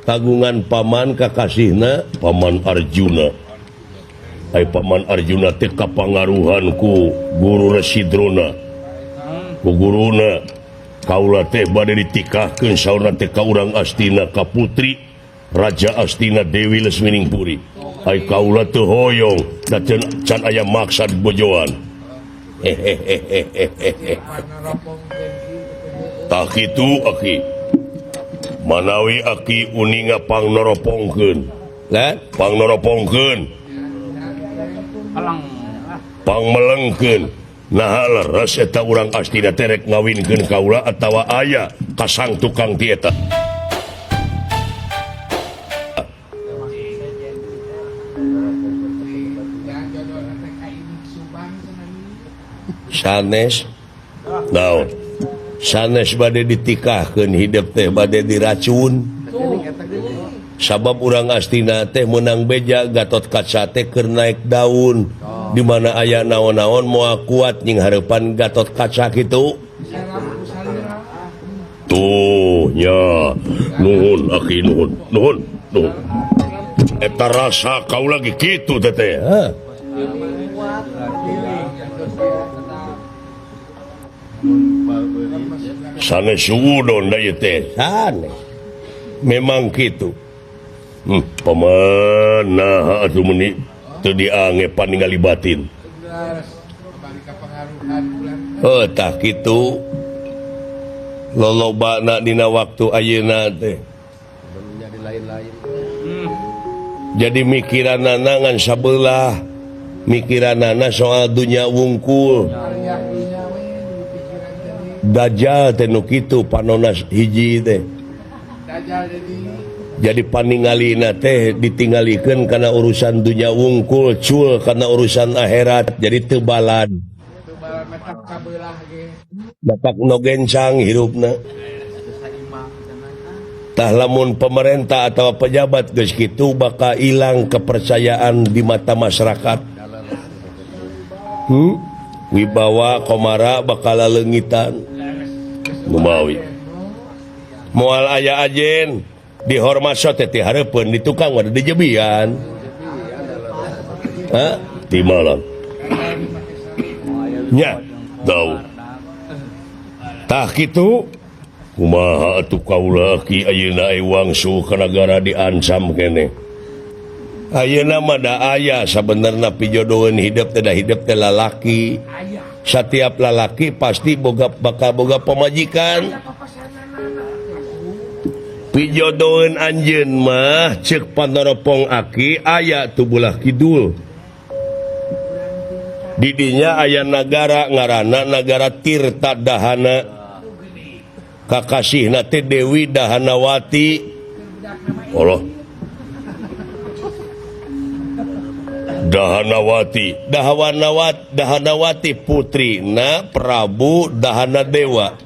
kagungan paman kakasihna paman Arjuna ai paman Arjuna teh kapangaruhan ku guru Residrona ku guruna kaula teh bade ditikahkeun saurna teh ka urang Astina ka putri Raja Astina Dewi Lesminingpuri ai kaula teu hoyong da can aya maksad bojoan tah kitu aki manawi aki uninga pangnoropongkeun pangnoropongkeun Palang. pangmelengkeun nah leres eta urang Astina terek ngawinkeun kaula atawa aya kasang tukang ti eta sanes naon sanes bade ditikahkeun hidup teh bade diracun sabab urang Astina teh menang beja Gatot Kaca teh keur naik daun di mana aya naon-naon moal kuat nying hareupan Gatot Kaca kitu tuh nya nuhun aki nuhun eta rasa kau lagi kitu teh sanes udon da ieu teh sanes memang kitu pemanah atuh meni teu diange paningali batin tah kitu lolobana dina waktu ayeuna teh jadi mikiranana ngan sabelah mikiranana soal dunya wungkul Dajjal teh nu kitu panonas hiji teh jadi paningalina teh ditinggalikeun kana urusan dunya wungkul cul kana urusan akhirat jadi teu balan bapak no gencang hirupna tah lamun pemerintah atau pejabat geus kitu bakal ilang kepercayaan di mata masyarakat wibawa komara bakal leungitan numawi moal aya ajen dihormat sote ti hareupeun di tukang wada dijebian ti malam nya tau tah kitu kumaha atuh kaula ki ayeuna wangsu ka nagara diancam keneh ayeuna mah da aya sabenerna pijodohan hidup teh da hidup teh lalaki setiap lalaki pasti bakal boga pemajikan pijodohan anjeun mah ceuk Panoropong aki aya tu belah kidul di dinya aya nagara ngaranna nagara Tirta Dahana kakasihna teh Dewi Dahanawati Allah Dahanawati putri na Prabu Dahanadewa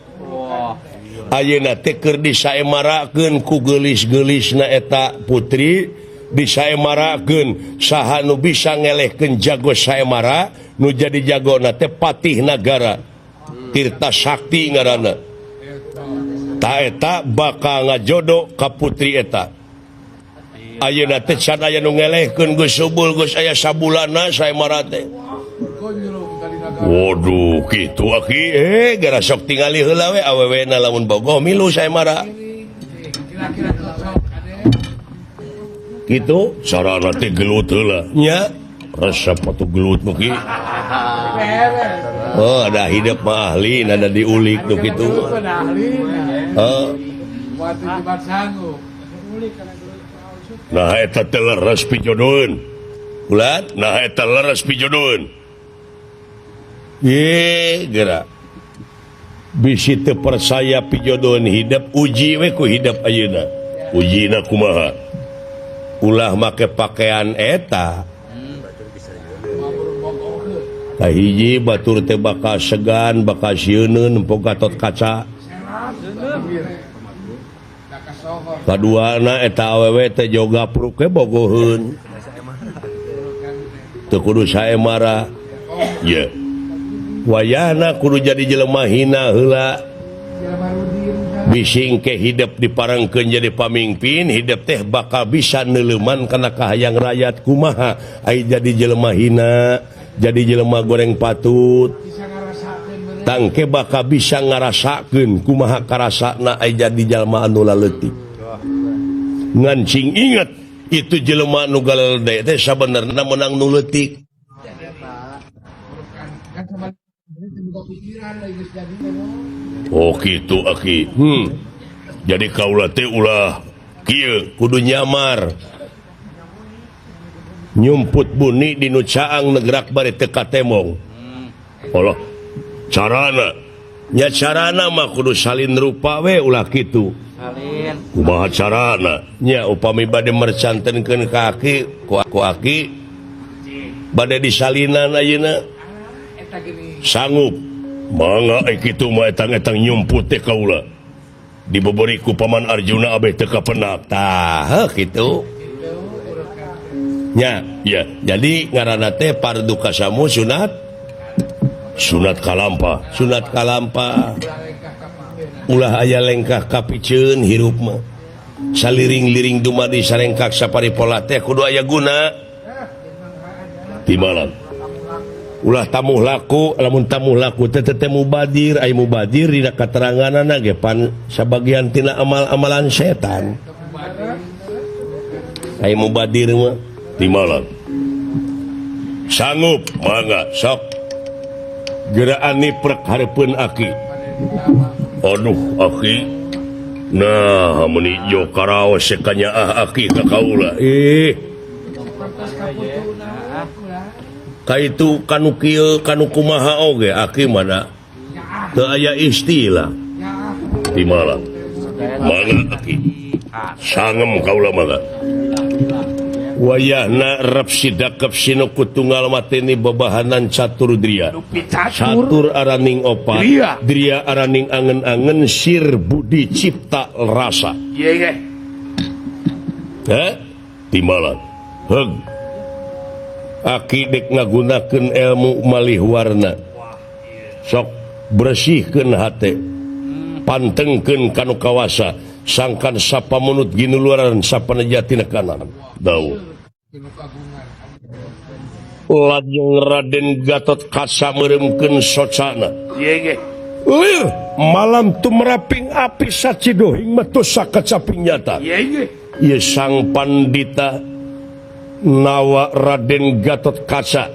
ayeuna teh keur disaemarakeun ku geulis-geulisna eta putri disaemarakeun saha nu bisa ngelehkeun jago saemara nu jadi jagona teh patih nagara Tirta Sakti ngaranna ta eta bakal ngajodo ka putri eta ayeuna teh can aya nu ngelehkeun geus subul geus aya sabulana saemara teh waduh kitu aki gara sok tingali heula we awewena lamun bogoh milu saemara kitu sarana teh gelut heula nya resep atuh gelut nu kieu ada hidup mah ahli ada diulik nu kitu nah eta teh leres pijodohan ulat nah eta leres pijodohan geura bisi teu percaya pijodohan hidup uji we ku hidup ayeuna ujina kumaha ulah make pakaian eta kahiji batur teh bakal segan bakal sieuneun empuk Gatot Kaca kaduana eta awewe teh joga pruk ke bogoheun teu kudu saemara ye wayahna kudu jadi jelema hina heula bising ke hidup diparengkeun jadi pamimpin hidup teh bakal bisa neuleuman kana kahayang rakyat kumaha ai jadi jelema hina jadi jelema goreng patut tangke bakal bisa ngarasakeun kumaha karasana ai jadi jalma anu laletik ngancing ingat itu jelema nu galelde teh sabenerna menang nu leutik. Kan sama buka pikiran lagi geus jadi mah. Oh kitu aki. Jadi kaula teh ulah kieu kudu nyamar. Nyumput buni di nu caang negrak bari teu katemong. Allah carana nya carana mah kudu salin rupa we ulah kitu. Salin. Kumaha carana nya upami bade mercantenkeun ka aki ku aki bade disalinan ayeuna Eta gini. sanggup mangga kitu mah etang-etang nyumput teh kaula dibobori ku paman Arjuna abeh teu kapenak tah kitu nya ya jadi ngaranna teh fardu kasamu sunat kalampa ulah aya lengkah kapiceun hirup mah saliring-liring dumadi sarengkak saparipola teh kudu aya guna di malam ulah tamuh laku lamun tamuh laku teh teh mubadir aya mubadir dina kateranganana ge pan sabagian tina amal-amalan setan aya mubadir mah di malam sanggup mangga sok geraan niprek hareupeun aki aduh aki nah mun ijo karaos sekanyaah aki ka kaula kaitu kanu kieu kanu kumaha oge aki mana teu aya istilah di malam mangga aki sangem kaula mangga wayahna rep sidakep sinu tunggal mateni bebahanan catur dria catur araning opat dria araning angen-angen sir budi cipta rasa timalan heg aki dek ngagunakeun ilmu malih warna sok bersihkeun hate pantengkeun kanu kawasa sangkan sapamunut ginuluaran sapanajatina kanan daun lajeng Raden Gatot Kaca meuremkeun socana malam tumraping api sacidohing matosa kacaping nyata ieu sang pandita nawa Raden Gatot Kaca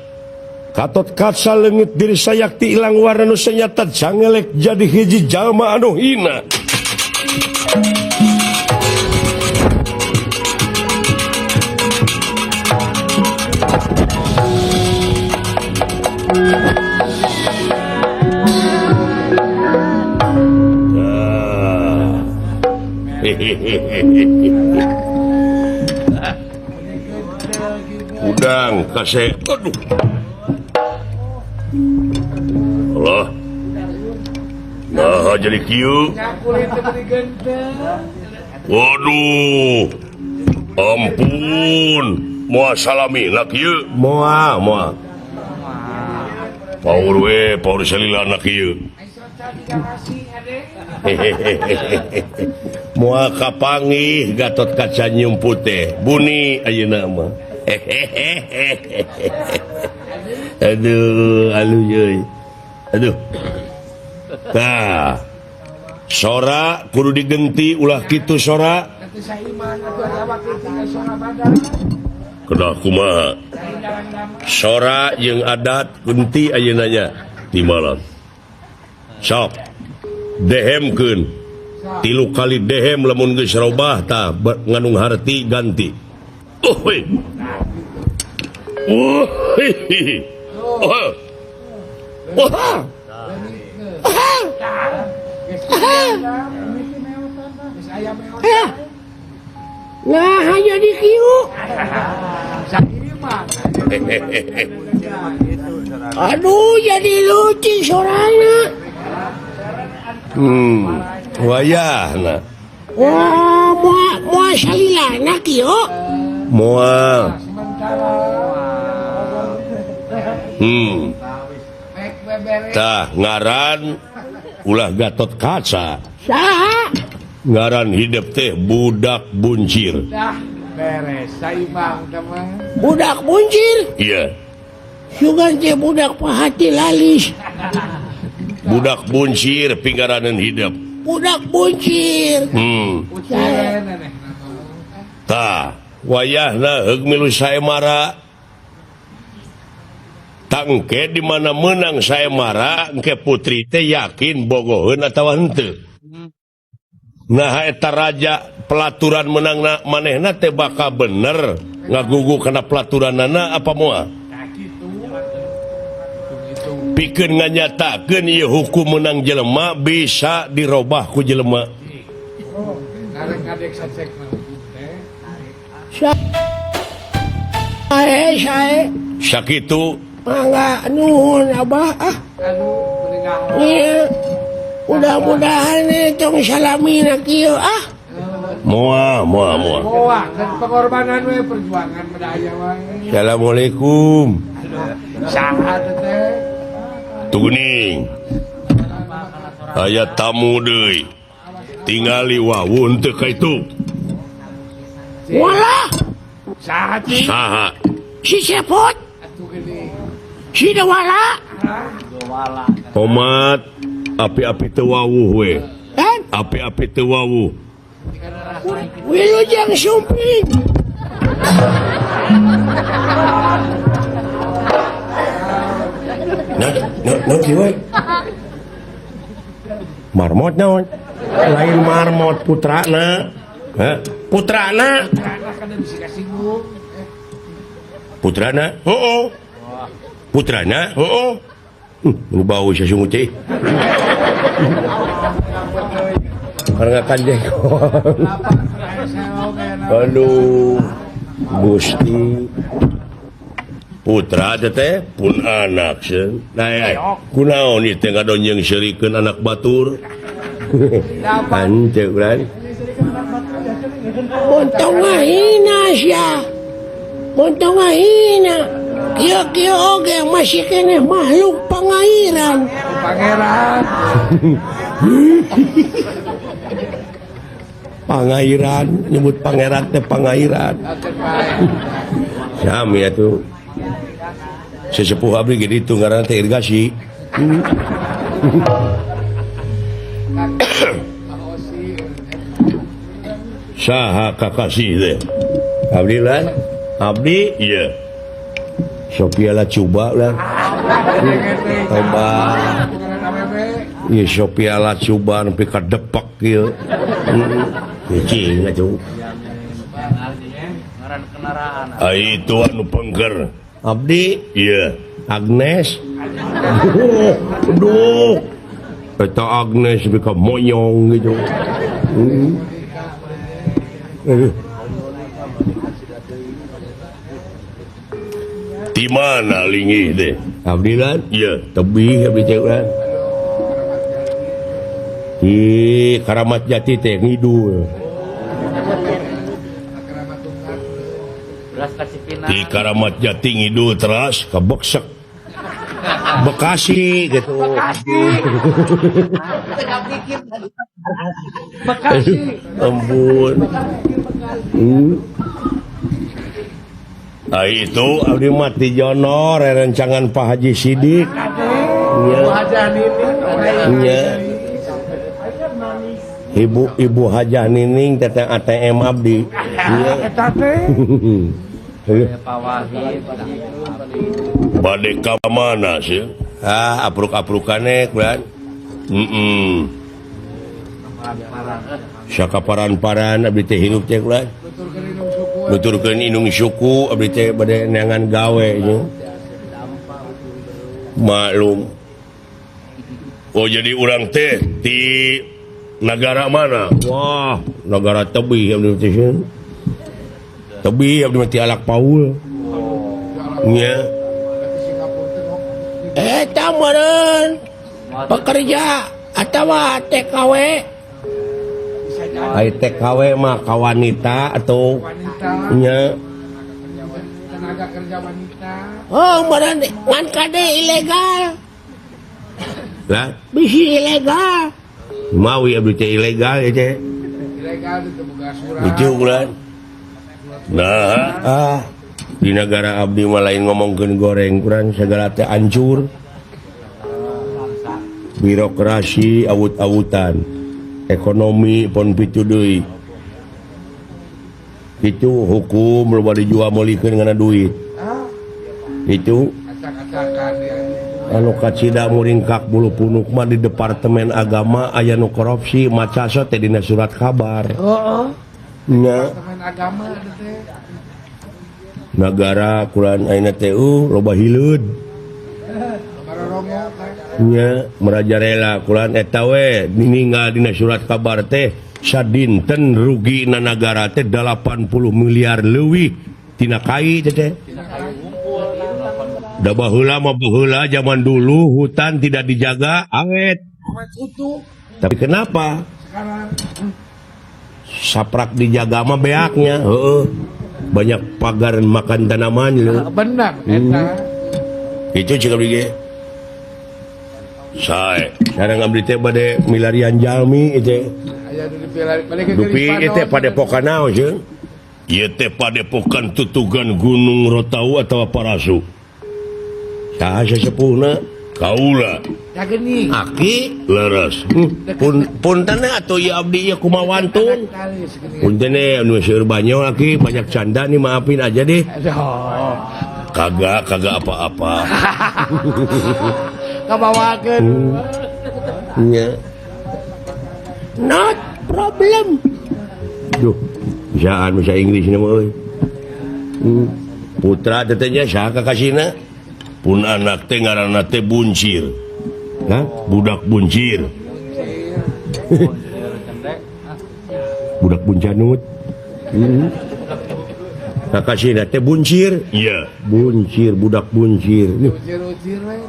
leungit diri sayakti ilang warna nu sanyata jangelek jadi hiji jalma anu hina. Udang kasih aduh Allah nah jadi kieu waduh ampun moal salami nak kieu moal paur salila nak kieu moal kapanggih Gatot Kaca nyumput teh buni ayeuna mah aduh aduh nah sora kudu digenti ulah kitu sora kedah kumaha sora jeung adat genti ayeuna nya di malam sok dehemkeun 3 kali dehem lamun geus robah tah nganung harti ganti nah jadi kieu aduh jadi lucu sorana wayahna wah moal salilana kieu moal tah ngaran ulah Gatot Kaca saha ngaran hidup teh budak buncir Beres saibang teman budak buncir iya sugan teh budak pahati lalis budak buncir pingaranan hidup budak buncir wayahna milu sayamara tangke di mana menang sayamara engke putri teh yakin bogoheun atawa henteu. Nah eta raja pelaturan menang manehna teh bakal bener ngagugu kana pelaturanana apa moal pikeun nganyatakeun ieu hukum menang jelema bisa dirobah ku jelema. Saya Sakitu mangga nuhun abah Iya, mudah-mudahan tong salamina kieu moal dan pengorbanan we perjuangan medaya wae. Assalamualaikum Saha teh? Tuning aya tamu deui tingali wawun teu kaitu Walah Saha teh? saha si Sepot Atuh gini. si Dewala Omat api-api teu wawuh we kan api-api teu wawuh Wilujeng Sumping nah kieu marmot naon lain marmot putrana putrana Anak kada bisa kasinggung. putrana putrana nu bau sia sungut teh karena kanjeng aduh Gusti putra teh pun anak sen nah kunaon ieu teh ngadonjeng serikeun anak batur ante urang Montong ngahina sia Montong ngahina Kieu-kieu oge masih kene makhluk pangairan Pangeran. pangairan nyebut pangeran teh pangairan sami atuh sesepuh abdi ge ditu ngaranna teh irigasi saha kakasih teh abdi lan abdi ieu Sophia la coba lah coba ieu Sophia la coba nepi ka depek kieu cing atuh itu anu pengker abdi iya Agnes aduh eta Agnes bika moyong gitu di mana linggih teh abdi lan iya tebih abdi teh urang di Karamat Jati teh ngidul di Karamat Jati ngidul teras ke Beksek Bekasi gitu Bekasi. ampun itu abdi mati jono rencangan Pak Haji Sidik iya Hajah Nining. iya Ibu Hajah Nining teteh ATM abdi iya Eta teh. bade ka mana sih apruk-aprukane kulan sakaparan-paran abdi teh hirup teh kulan nuturkeun indung suku abdi teh bade neangan gawe nya maklum oh jadi urang teh di negara mana wah negara Tebih abdi teh Tebih abdi mati Alak Paul nya Eta meureun pekerja atawa TKW ai TKW mah ka wanita atau Wanita. nya Tenaga kerja wanita. Oh meureun ngan kade ilegal lah bisi ilegal mawi abdi teh ilegal ya teh Ilegal itu boga surat. itu bulan nah di negara abdi mah lain ngomongkeun goreng kurang segala teh hancur birokrasi awut-awutan ekonomi pon pitu deui itu hukum loba dijual molikeun ngana duit itu acak-acakan dia anu kacida muringkak bulu punuk mah di Departemen Agama aya nu korupsi maca teh dina surat kabar nya teman agama ada teh negara kulan ayeuna teh loba hileud barorongo teh nya merajalela kulan eta we ninggal dina surat kabar teh sadinten rugina negara teh 80 miliar leuwih tina kai teh da baheula mah baheula zaman dulu hutan tidak dijaga awet utuh tapi kenapa sekarang saprak dijaga mah beaknya banyak pagar makan tanaman benar eta itu cik abdi ge sae sareng abdi teh bade milarian jalmi itu aya nu dipilih balik ke dupi itu padepokan naon sih ieu teh padepokan tutugan Gunung Rotau atawa Parasu saha sesepuhna kaula ya geuning aki leres punten atuh ieu abdi ieu kumawantun kali segeuning punten anu seueur banyo aki banyak canda nih maafin aja deh aduh kagak apa-apa kabawakeun nya Not problem. duh bisaan bahasa Inggris na mo euy putra tetenya saha kakasina pun anak teh ngaranna teh buncir ha budak buncir budak buncanut kakasina teh buncir iya buncir budak buncir ucir-ucir we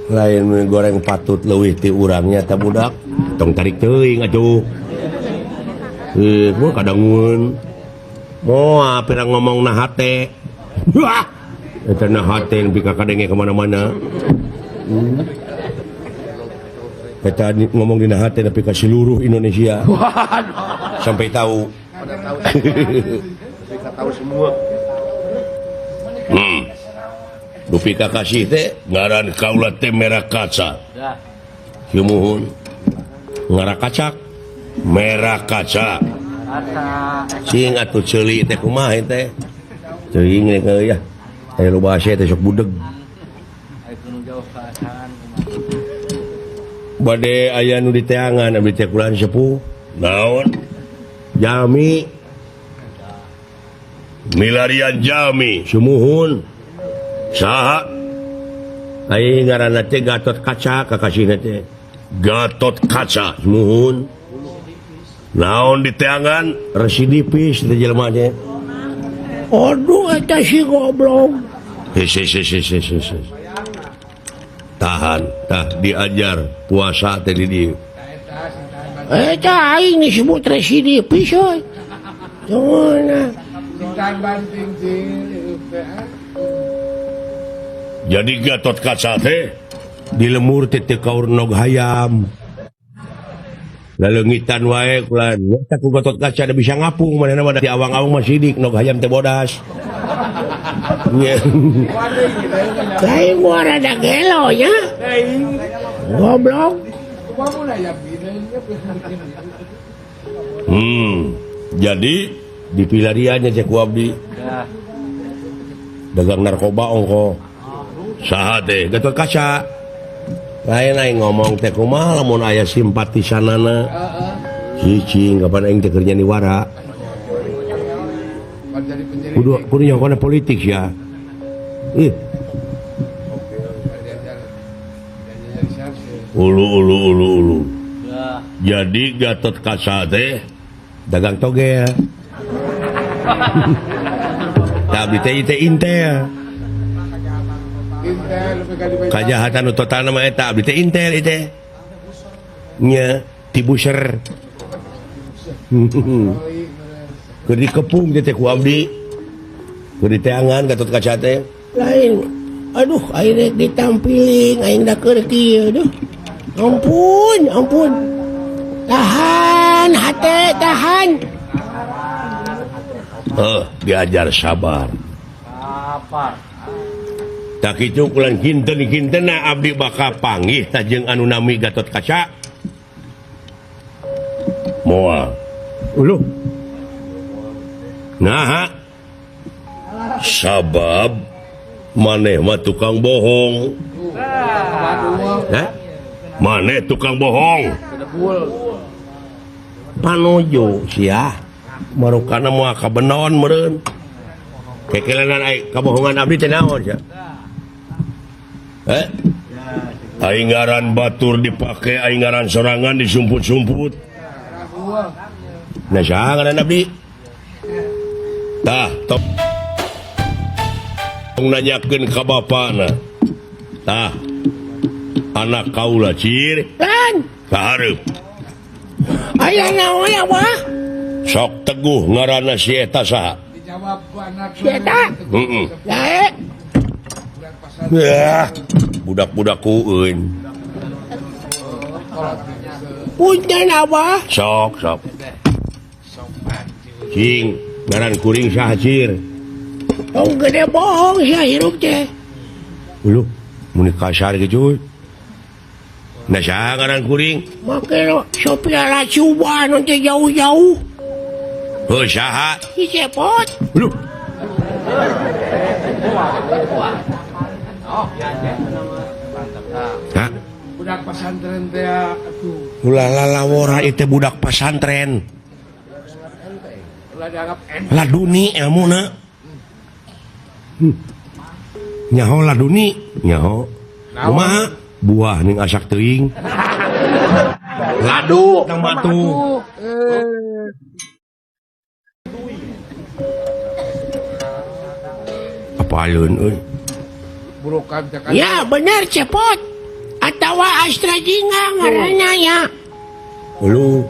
lain goreng patut leuwih ti urangnya ta budak tong tarik teuing atuh gua kadangun moal pirang ngomongna hate wah eta na hate nepi ka kadenge ka mana-mana eta ngomong dina hate nepi ka seluruh Indonesia sampai tahu tahu semua dupi kakasih teh ngaran kaula teh merah kaca kieu muhun ngara kacak merah kaca sing atuh ceuli teh kumaha teh teuing ya aya loba ase teh sok budeg bade aya nu diteangan abdi teh kulaan sepuh naon jami milarian jami sumuhun saha ai ngaranna teh Gatot Kaca kakasihna teh Gatot Kaca muhun naon diteangan residipis teh jelema teh Aduh, eta si goblok. tahan tah diajar puasa teh di dieu Eta aing disebut residipis oi. Jangan. singkan banting sih jadi Gatot Kaca teh di lemur teh teu kaur nog hayam laleungitan wae kulan eta ku Gatot Kaca da bisa ngapung manehna mah di awang-awang mah sidik nog hayam teh bodas nya Kayak gua rada gelo ya. Goblok. jadi di pilariannya cek ku abdi dagang narkoba ongko saha teh Gatot Kaca lain aing ngomong teh kumaha lamun aya simpatisanana cicing kapan aing teh keur nyanyi wara kudu nyokona politik ya ulu jadi Gatot Kaca teh dagang togel tapi teh intel kajahatan total nama eta abdi teh intel teh nya tibuser keur dikepung teh ku abdi keur diteangan Gatot Kaca teh Lain. Aduh, aing ditampiling, aing da keur kieu duh. Ampun. Tahan, hate, tahan. diajar sabar tak kitu kulan kinten-kintena abdi bakal panggih tajeng anu nami Gatot Kaca moal Uluh. Nah, sabab maneh mah tukang bohong. Maneh tukang bohong. Panuju sia. Marukana moal kabenaon meureun. Kekelenan ai kabohongan abdi teh naon sia? Aing ngaran batur dipake, aing ngaran sorangan disumput-sumput. Nah, saha ngaran abdi? Tah, tong nanyakeun ka bapana. Tah, anak kaula cir, Lan, kahareup. aya naon ya, Abah? Sok Teguh ngaranna si eta saha? Dijawab ku anak. Sieta? Heeh. Yae. Yah, budak-budak kueun. Punten, Abah. Sok. Cing, ngaran kuring saha cir? Tong gede bohong sia hirup teh. Uluh, muni kasar gitu. Nah, saha ngaran kuring? Make Sophia Lacuba nanti jauh-jauh. Heuh, saha? Si Cepot. Uluh. Hah? Budak pesantren teh atuh. Ulah lawora itu budak pesantren. Ulah dianggap Laduni ilmuna. Nyaho laduni, nyaho. Kumaha? Buah ning asak teuing. Ladu nang batu. Apaleun euy? burukan teh kan. Ya bener Cepot. Atawa Astra Jingga ngaranna ya. Ulu.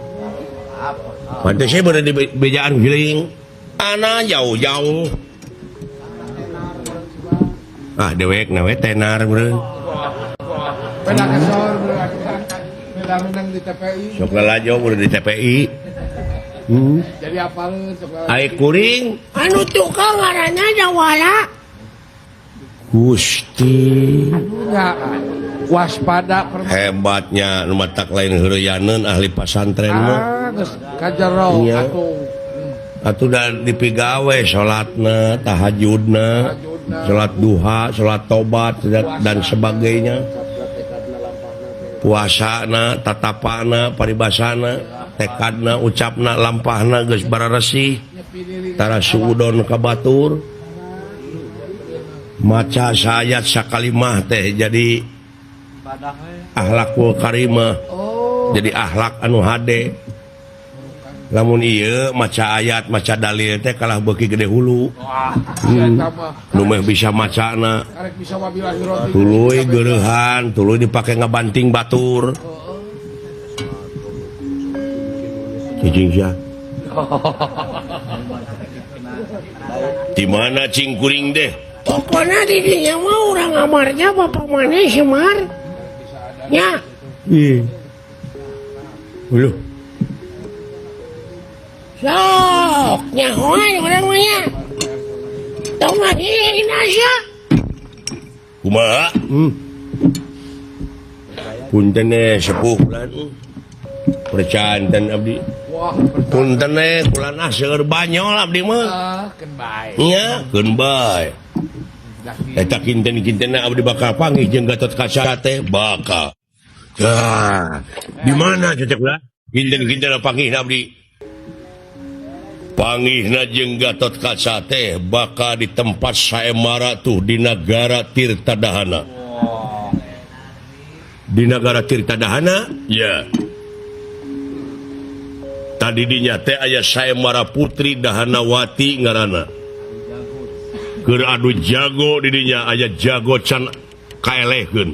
Pantes saya berada di bejaan giling. Ana jauh-jauh. Ah, dewek nawe tenar beureun. Beda kesor budak. Beda menang di TPI. Sok lalajo udah di TPI. Jadi apaleun sok lalajo. Ai kuring Anu tukang ngaranna Jawala. Gusti. Ya, waspada Hebatnya nu matak lain heureuyaneun ahli pesantren mah. geus kajero Iya. atuh. Atuh da dipigawe salatna, tahajudna, salat duha, salat tobat dan sebagainya. Puasana, tatapana, paribasana, tekadna, ucapna, lampahna geus bararesih. Tara suudon ka batur. Maca sayat sakalimah teh jadi akhlakul karimah. Jadi akhlak anu hade. Lamun ieu maca ayat, maca dalil teh kalah beuki gede hulu. Eta mah Nu meh bisa macana karek bisa wabillahi roti. tuluy geureuhan, tuluy dipake ngabanting batur. Cicing sia. Di mana cing kuring deh? Pokoknya di dinya mah urang amarnya bapak maneh Semar. Ya, Ih. Uluh. sok nyahoan urang mah ya. Tong ngahirin asa. Kumaha? Punten sepuh bulan. Percanten abdi. Wah, Punten kulan seueur banyol abdi mah. ken bae. Nya, keun bae. Eta kinten-kintenna abdi bakal panggih jeung Gatot Kaca teh bakal. Ya, di mana cecek ulah? Kinten-kintenna panggihna abdi. Panggihna jeung Gatot Kaca teh bakal di tempat saemara tuh di negara Tirtadahana. Di negara Tirtadahana? Ya. Tadi dinya teh aya saemara putri Dahanawati ngaranna. Keur adu jago di dinya aya jago can kaelehkeun.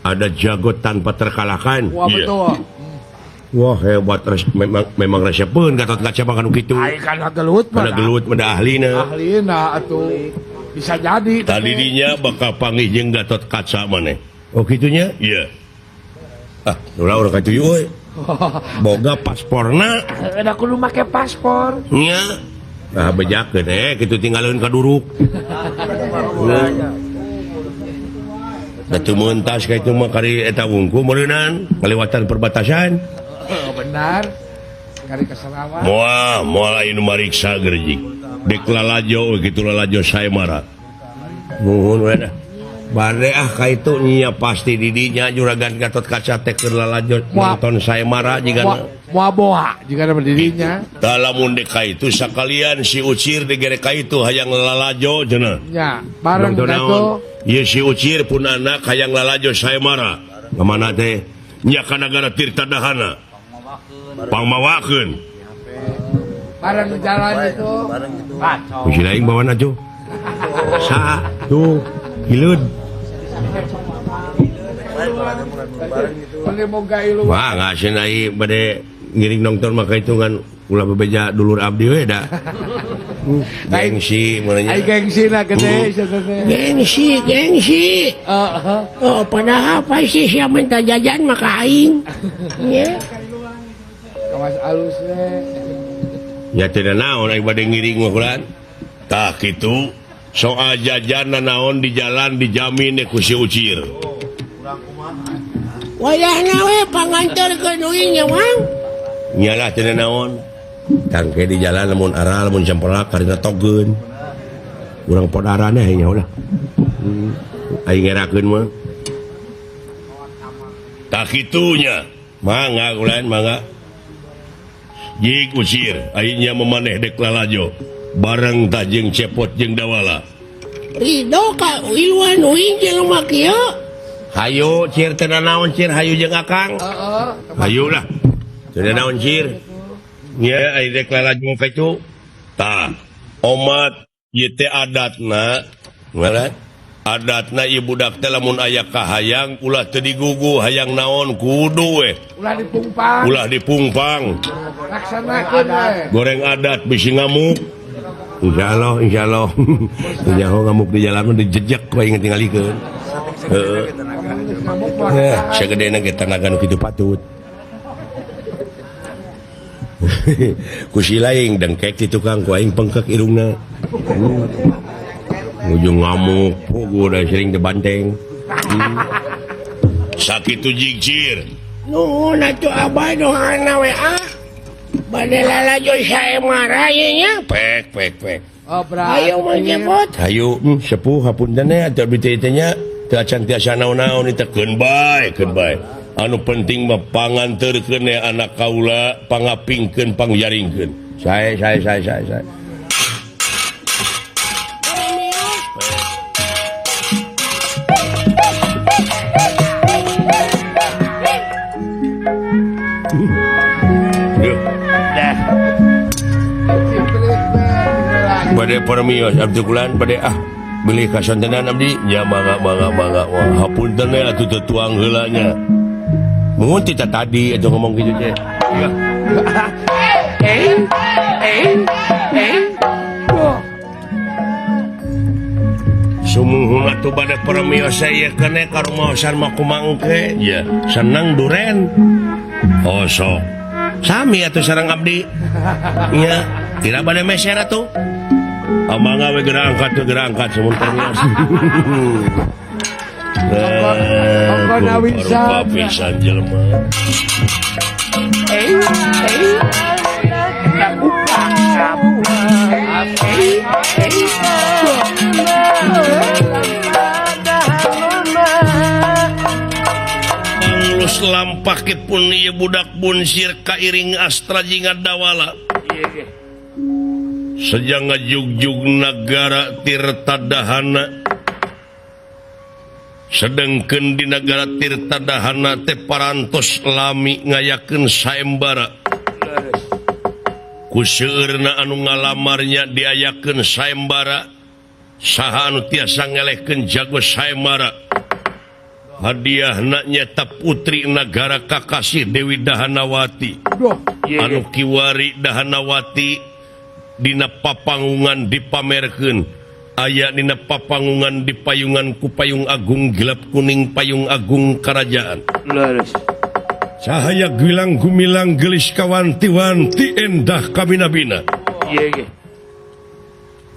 Ada jago tanpa terkalahkan. Wah, Iya. betul. Wah hebat memang resepkeun Gatot Kaca mah kanu kitu. Ai kan gelut mah. Pada gelut pada ahlina. Ahlina atuh bisa jadi. Tadi dinya bakal panggih jeung Gatot Kaca maneh. Oh kitunya? Iya. Ah, ulah urang ka tujuh we. Boga pasporna. Ada kudu make paspor. Nya. Nah, bejakeun kitu tinggalkeun ka duruk. Da teu meuntas ka itu mah kari eta wungku meureunan ngalewatan perbatasan. Benar. kari ke Sarawak. Moal anu mariksa gerjik. Dek lalajo kitu lalajo saemara. Nuhun we dah. Bade ka itu nya pasti didinya juragan Gatot Kaca teh keur lalajo nonton saemara jigana. Moal boha jigana berdirinya. Da lamun dek ka itu sakalian si Ucir digere ka itu hayang lalajo cenah. Ya, bareng naon. Ieu si Ucir pun anak hayang lalajo saemara. Kemana teh? Nya ka nagara Tirtadahana. Pangmawakeun. Bareng jalan itu. Kusi lain bawa na jo. Sa tuh hileud. Beli moga ilu. Wah ngasih naik bade ngiring nonton maka hitungan ulah bebeja dulur abdi we da. Gengsi mulanya. Ai gengsi lah gede. Gengsi. Oh, padahal apa sih siapa minta jajan maka aing. Ya. Kawas alus we. Ya tidak naon ai bade ngiring mah kulan. Tah kitu soal jajan naon di jalan dijamin ku si Ucir. Wayahna we panganterkeun uing nya Mang. Nyalah tidak naon. Tangke di jalan lamun aral lamun campelak karena togeun. Urang podarana nya ulah. Aing ngerakeun mah. Tak kitunya. Mangga ulan mangga. Jik Ucir aingnya memaneh dek lalajo. Bareng tah jeung cepot jeung dawala. Ridho ka iluan uing jelema kieu. Hayu Cir teu naon Cir hayu jeung Akang. Hayu lah. Teu naon Cir. Nya ai dek lalajo kitu. Tah omat ieu teh adatna. Ngaran? Adatna ieu budak teh lamun aya kahayang ulah teu digugu hayang naon kudu we. Ulah dipungpang. Laksanakeun we. Goreng adat bisi ngamuk. Insyaallah insyaallah. Nyaho ngamuk di jalan mah dijejek we inget tingalikeun. Heeh. Sagedena ge tanaga nu kitu patut. Kusi laing dengkek ti tukang ku aing pengkek irungna. Ujung ngamuk, pugu da sering debanteng. Sakitu jigcir. Nuhun atuh abah dohana we ah. Bade lalajo saemara ieu nya. Pek. Oh, berarti. Ayo Mang Cepot. Hayu sepuh hapunten atuh abdi teh nya teu acan tiasa naon-naon eta keun bae. Anu penting mah panganterkeun anak kaula, pangapingkeun, pangyaringkeun. Sae. Bade permios abdi kulan bade beli kasontenan abdi nya mangga wah hapunten atuh teu tuang heula nya. Mun tita tadi atuh ngomong kitu teh. Ya. Sumuhun atuh bade permios saya kene karumaosan mah kumaha engke ya seneng duren. Oh sok. Sami atuh sareng abdi. Nya, tira bade meser atuh. Amangga we geura angkat semun permios. Pokona Rupa pisan jelema. Anglus lampakipun ieu budak bunsir kairing astra jinga dawala. Sejang ngajugjug nagara Tirtadahana. Sedengkeun di negara Tirtadahana teh parantos lami ngayakeun saembara. Ku seueurna anu ngalamarnya diayakeun saembara. Saha anu tiasa ngelehkeun jago saembara. Hadiahna nyata putri negara Kakasih Dewi Dahanawati. Anu kiwari Dahanawati dina papangungan dipamerkeun. Aya dina papangungan di payungan ku payung agung gelap kuning payung agung kerajaan. Cahaya gilang gumilang gelis kawanti-wanti endah kabina-bina.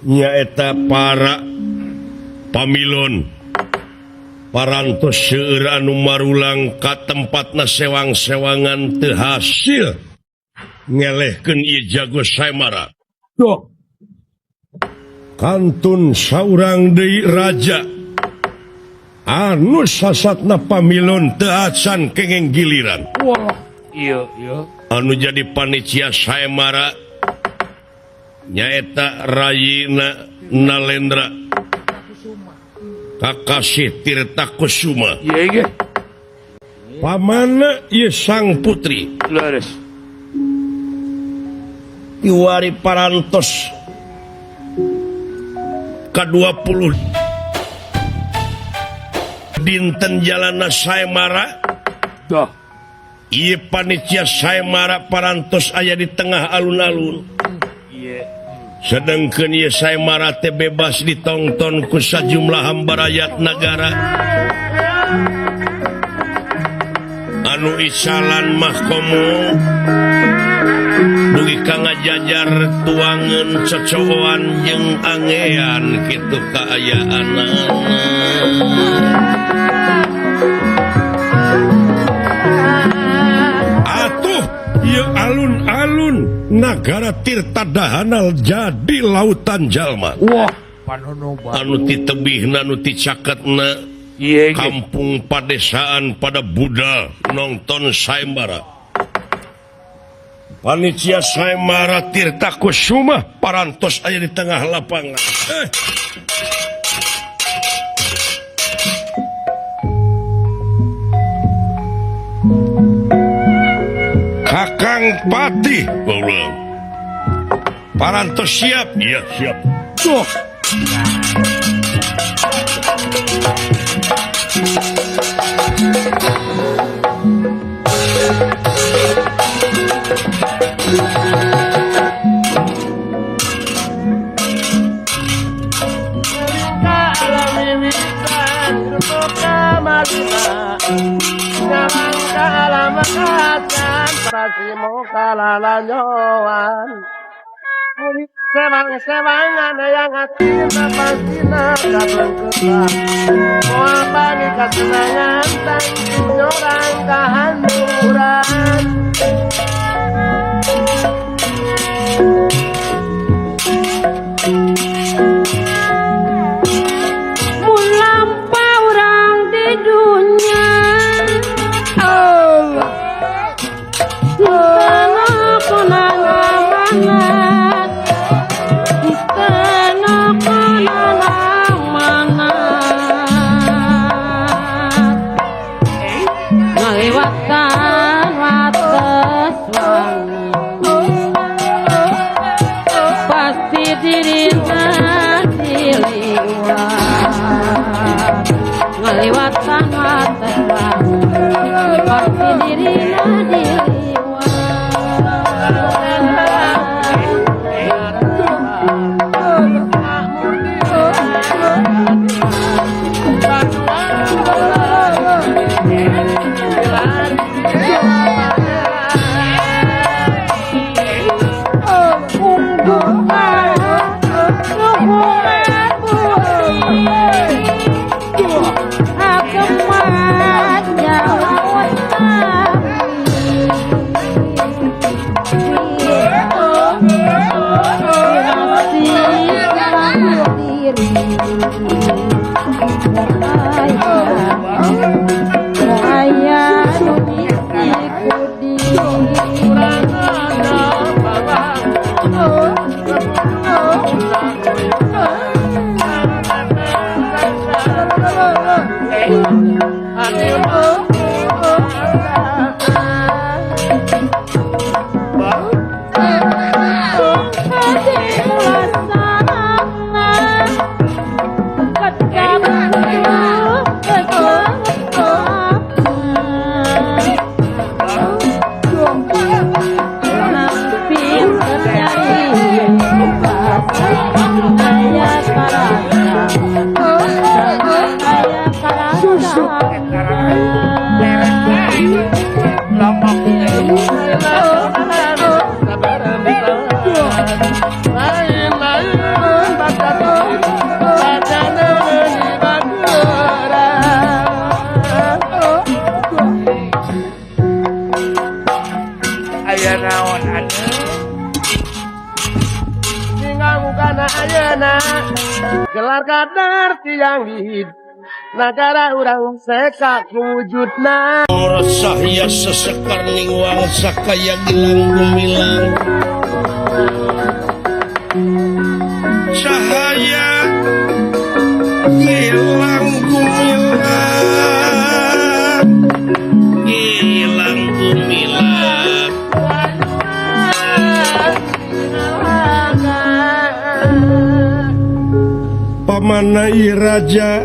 Nyaeta para pamilon parantos seueur anu marulang ka tempatna sewang-sewangan teu hasil. ngelehkeun ieu jago Saemara. Tuh. Kantun saurang deui raja anu sasatna pamilon teu acan kengeng giliran. Wah. Iya. Anu jadi panitia Saemara nyaeta Rayina Nalendra Kakasih Tirta Kusuma. Iya. Pamana ieu sang putri Laris. Iwari parantos ke-20 dinten jalana Saemara. Dah. Ieu panitia Saemara parantos aya di tengah alun-alun. Iya. Sedengkeun ieu Saemara teh bebas ditonton ku sajumlah hamba rakyat negara. Anu isalan mah komo dugi ka ngajajar tuangan cocoan jeung angean kitu kaayaanna. Atuh ieu alun-alun nagara Tirta Dahanal jadi lautan jalma. Wah. Panono banget. Anu ti tebihna anu ti caketna Iya. kampung padesaan pada budal nonton Saemara. Panitia Saemara Tirta Kusuma parantos aya di tengah lapangan. Kakang Pati, ulang. Parantos siap? Iya siap. Tuh. Semangan yang hati pasti nak bergerak. Mau apa nih kesenangan tanggung orang kehancuran. Mulampah orang di dunia. Aku nang-nang Lewatan mata pasti dirinya ayeuna gelar kadar tiang di negara urang seka wujudna Sahya sesekar ning wangsa kaya gilang gumilang cahaya gilang gumilang gilang gumilang pamanai raja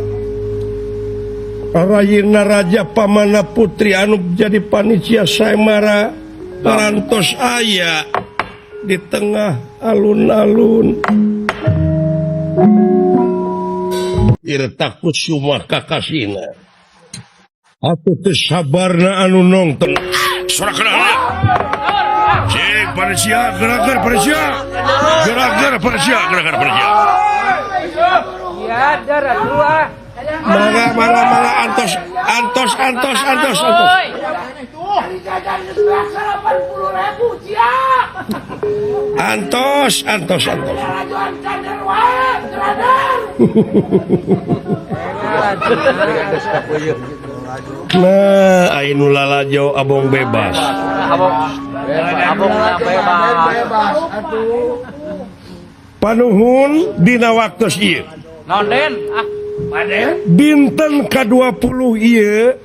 Rayina Raja Pamana Putri anu jadi panitia Saemara parantos aya di tengah alun-alun irtaku sumah kakasina aku teu sabarna anu nongton suara kenal cek panitia gerak-gerak panitia gerak-gerak panitia gerak-gerak panitia ya darah dua Mara antos nah ainu lalajo abong bebas abong bebas panuhun dina waktu ieu nonden dinten ke-20 ieu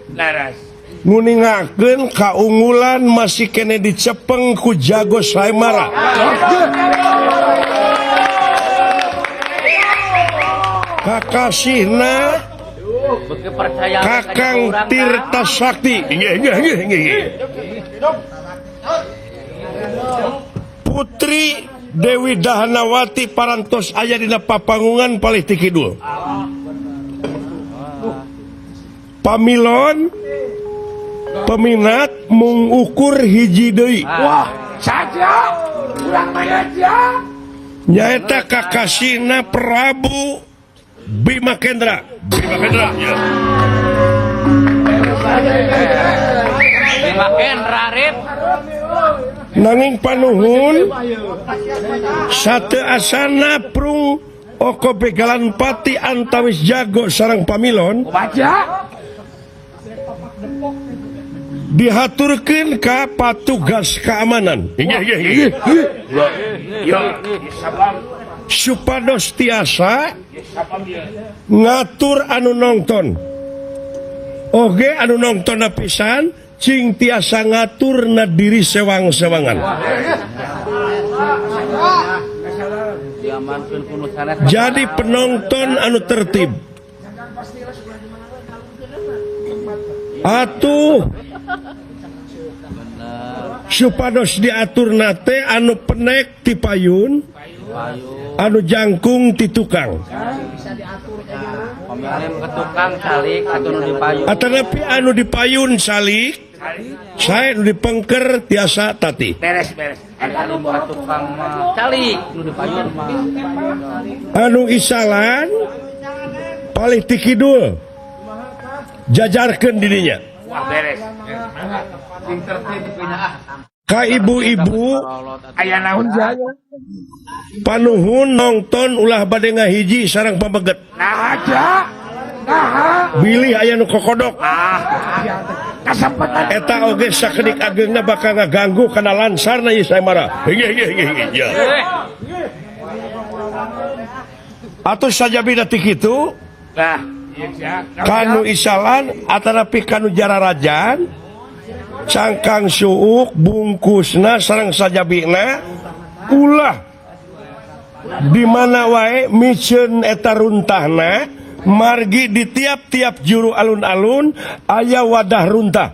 nguningakeun kaunggulan masih kene dicepeng ku jago Saemara kakasihna Kakang Tirta Sakti Putri Dewi Dahanawati parantos aya dina papangungan palih ti kidul pamilon peminat mengukur hiji deui Wah, saja urang mah aja. nyaeta kakasihna Prabu Bima Kendra ya. Bima Kendra Rip Nanging panuhun sate asana prung oko begalan pati antawis jago sarang pamilon Baca. dihaturkeun ka patugas keamanan supados tiasa ngatur anu nongton oge anu nongton pisan cing tiasa ngatur na diri sewang-sewangan jadi penonton anu tertib atuh supados diatur nate anu penek ti payun anu jangkung ti tukang atanapi anu dipayun salik saya anu dipengker tiasa tati anu isalan palih ti kidul jajarkeun dirinya ka ibu-ibu Aya naon jaya? panuhun nongton ulah bade ngahiji sareng pameget Nah aja. Nah. bilih aya nu kokodok Kasempatan. eta oge sakedik ageungna bakal ngaganggu kana lansarna ieu Saemara ya atuh sajabina ti kitu kanu isalan atanapi kanu jararajan cangkang suuk bungkusna sareng sajabina ulah di mana wae mikeun eta runtahna margi di tiap-tiap juru alun-alun aya wadah runtah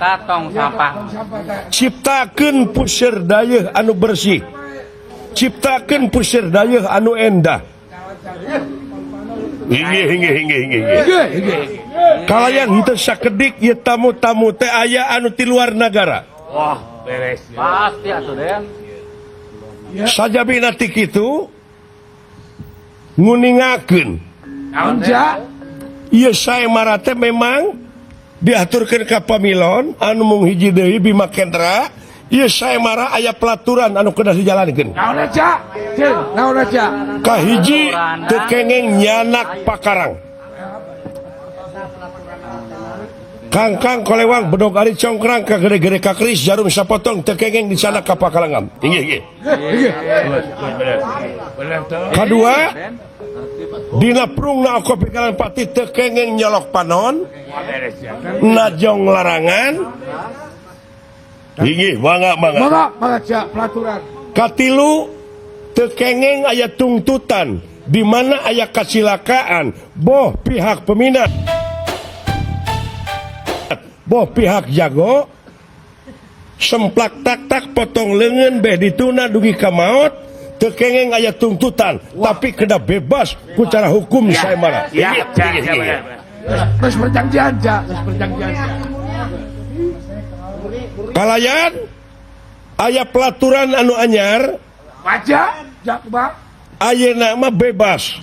Tatong sampah ciptakeun puseur dayeuh anu bersih ciptakeun puseur dayeuh anu endah kalayan henteu sakedik ieu tamu-tamu teh aya anu ti luar negara Wah, beres. pasti atuh Den sajabina ti kitu nguningakeun Naon ja? ieu Saemara teh memang diaturkeun ka pamilon anu mung hiji deui Bima Kendra Ieu saemara aya pelaturan anu kedah dijalankeun. Naon aja? Cil, naon aja? Kahiji teu kengeng nyanak pakarang. Kangkang kolewang bedog ari congkrang ka gede-gede ka keris jarum sapotong teu kengeng dicanak ka pakalangam. Inggih. Kadua dina prungna okopi kalan pati teu kengeng nyolok panon najong larangan. Inggih, mangga. Mangga aja pelaturan. Katilu teu kengeng aya tungtutan di mana aya kasilakaan boh pihak peminat boh pihak jago semplak tak potong leungeun beh dituna dugi ka maot teu kengeng aya tuntutan tapi kena bebas ku cara hukum saemara. Terus perjanjian ja, perjanjian. Kalayan aya pelaturan anu anyar Baca, jakba. ayeuna mah bebas.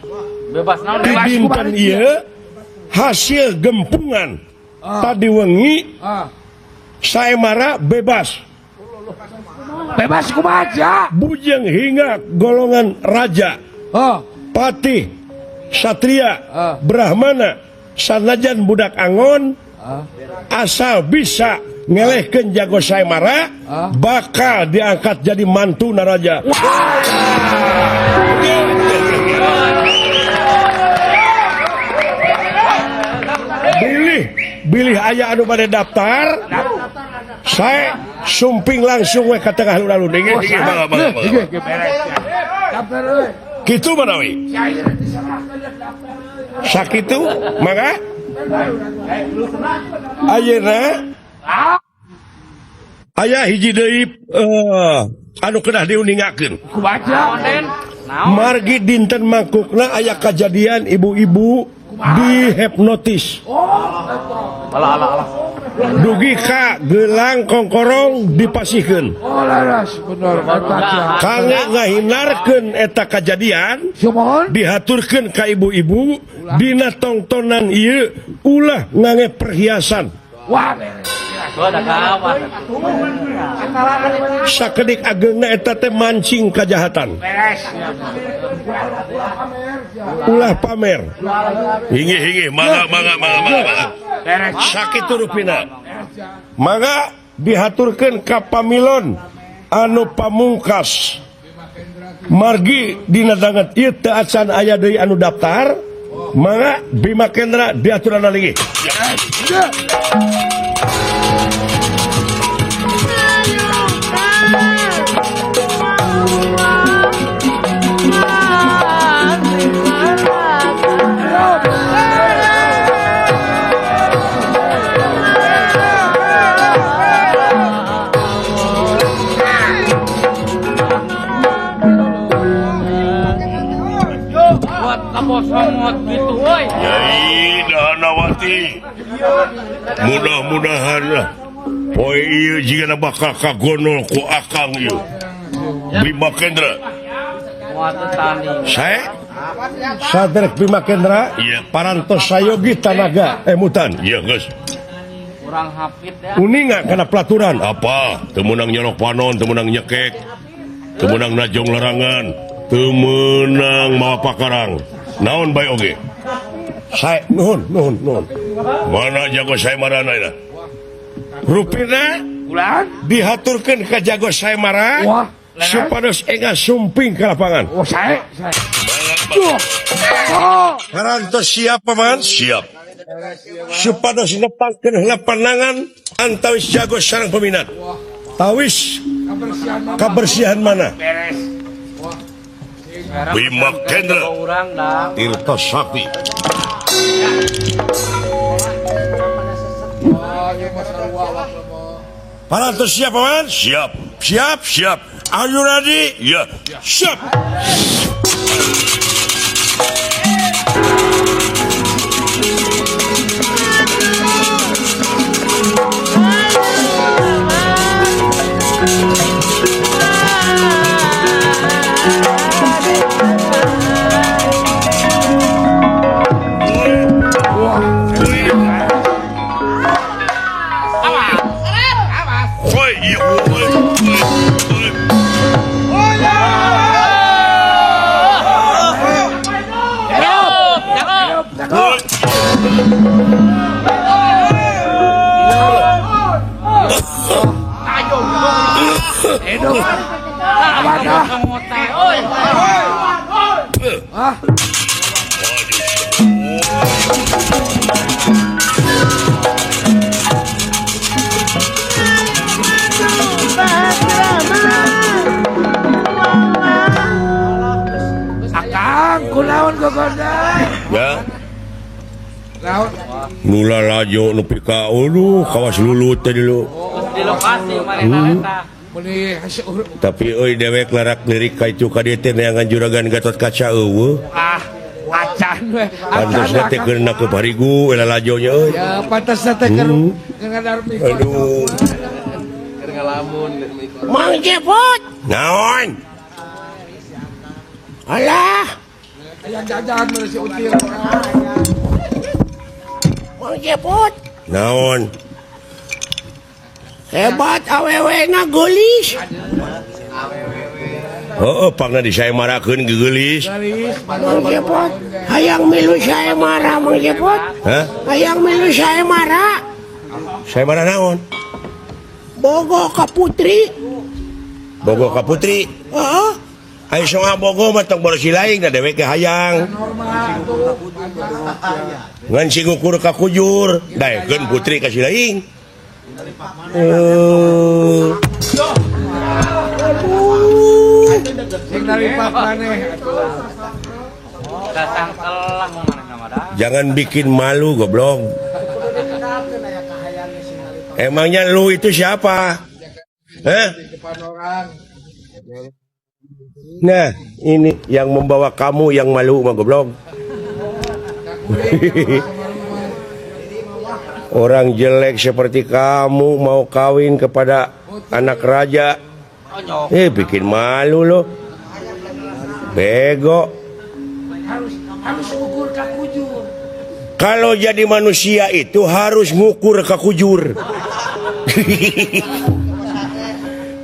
Bebas naon Di bebas. dinten ieu hasil gempungan tadi wengi saemara bebas. Bebas ku baca. Bujeng hingga golongan raja, patih, satria, brahmana, sanajan budak angon, asal bisa ngelehkeun jago saemara, bakal diangkat jadi mantu naraja. Bilih aya anu bade daftar, saya sumping langsung we ka tengah alun-alun. Bangga. Kitu manawi. Sakitu mangga. Ayeuna aya hiji deui anu kedah diuningakeun. Ku baca. Margi dinten mangkukna aya kejadian ibu-ibu dihipnotis. Alah. Dugi ka gelang kongkorong dipasihkeun. Laras bener baca. Kangge ngahinarkeun eta kejadian, Sumohon. dihaturkeun ka ibu-ibu dina tongtonan ieu ulah ngangge perhiasan. Wah, Gua ada kawan. Sakedik ageungna eta teh mancing kajahatan. Ulah pamer. Hinggih, mangga. Sakitu rupina. Mangga dihaturkeun ka pamilon anu pamungkas. Margi dina danget ieu teu acan aya deui anu daftar. Mangga Bima Kendra diaturanna lagi. Buat kapos samot gitu, woi. Yai Dahanawati, mudah-mudahan lah poe ieu jigana bakal kagonol ku akang ieu Bima Kendra. Muat tani. Saya Sadrek Bima Kendra, iya parantos sayogi tanaga emutan. Iya geus. Kurang hafid ya. Uninga kana pelaturan apa? Teu meunang nyolok panon, teu meunang nyekek, teu meunang najong larangan, teu meunang mawa pakarang. Naon bae oge? Saya nuhun. Mana jago saemara na? Rupina dihaturkeun ka jago saemara supados engah sumping ka lapangan. saya. Karantos siap paman? Siap. Supados nepangkeun heula panangan antawis jago sareng peminat. Tawis kabersihan mana? Bima Kendra Urang dah. Tirta Sakti. Parantos siap paman? Siap. Are you ready? Ya. Siap. Woi, iya. Akang, kunaon gogonda. Ya. Naon? Nula lajo nepi ka kawas lulut tadi lu. Di lokasi marina eta. Meni hasil Tapi euy dewek larak lirik ka itu ka dieu teh neangan juragan Gatot Kaca eueuh. acan we. Pantosna teh keuna ke parigu ela lajonya euy. Ya pantasna teh keur ngadar mikro. Aduh. Mang Jepot. Naon? Alah, Aya jajan meureun si Util. Mang Jepot. Naon? Hebat awewe na gelis. Heeh, pangna disaemarakeun geulis. Garis Mang Jepot. Hayang milu saya marah Mang Jepot. Hah? Hayang milu saya marah. Saemara naon? Bogo ka putri. Bogo ka putri. Heeh. Ai soal bogo mah tong boro silaing da dewek ge hayang. Ngan si ngukur ka kujur, daekeun putri ka silaing. sing naripat maneh. Dasang kelang marina mah dah. Jangan bikin malu goblok. Emangnya lu itu siapa? Hah? Depan orang. Nah, ini yang membawa kamu yang malu mah goblok. Orang jelek seperti kamu mau kawin kepada anak raja. Bikin malu lo. Bego. Harus ukur ka kujur. Kalau jadi manusia itu harus ngukur ke kujur.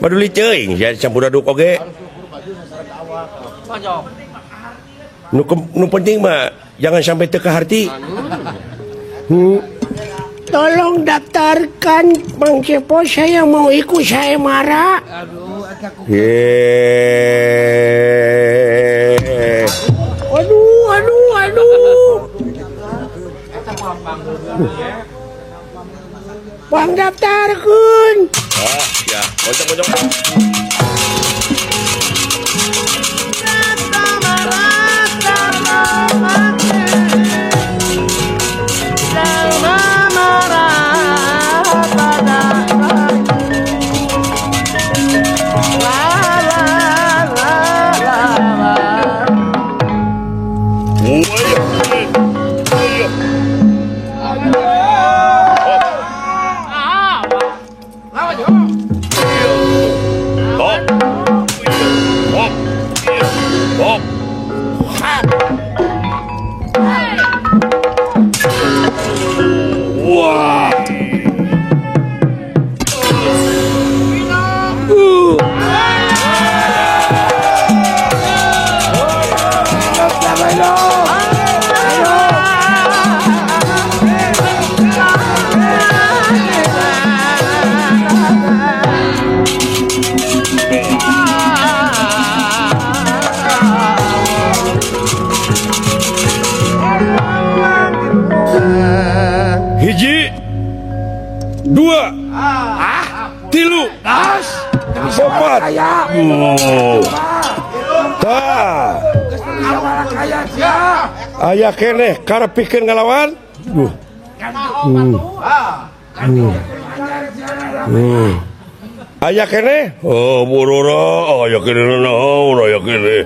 Paduli ceuing, saya campur aduk oge. Nu penting mah jangan sampai teu harti. Tolong daftarkan Mang Jepot, saya mau ikut saya marah. Aduh, eta ku Aduh. Bang daftarkan. Ya, kocok. Hiji, dua, tilu, opat, aya keneh karep pikeun ngalawan. Aya keneh, burura, aya keneh naon, aya keneh.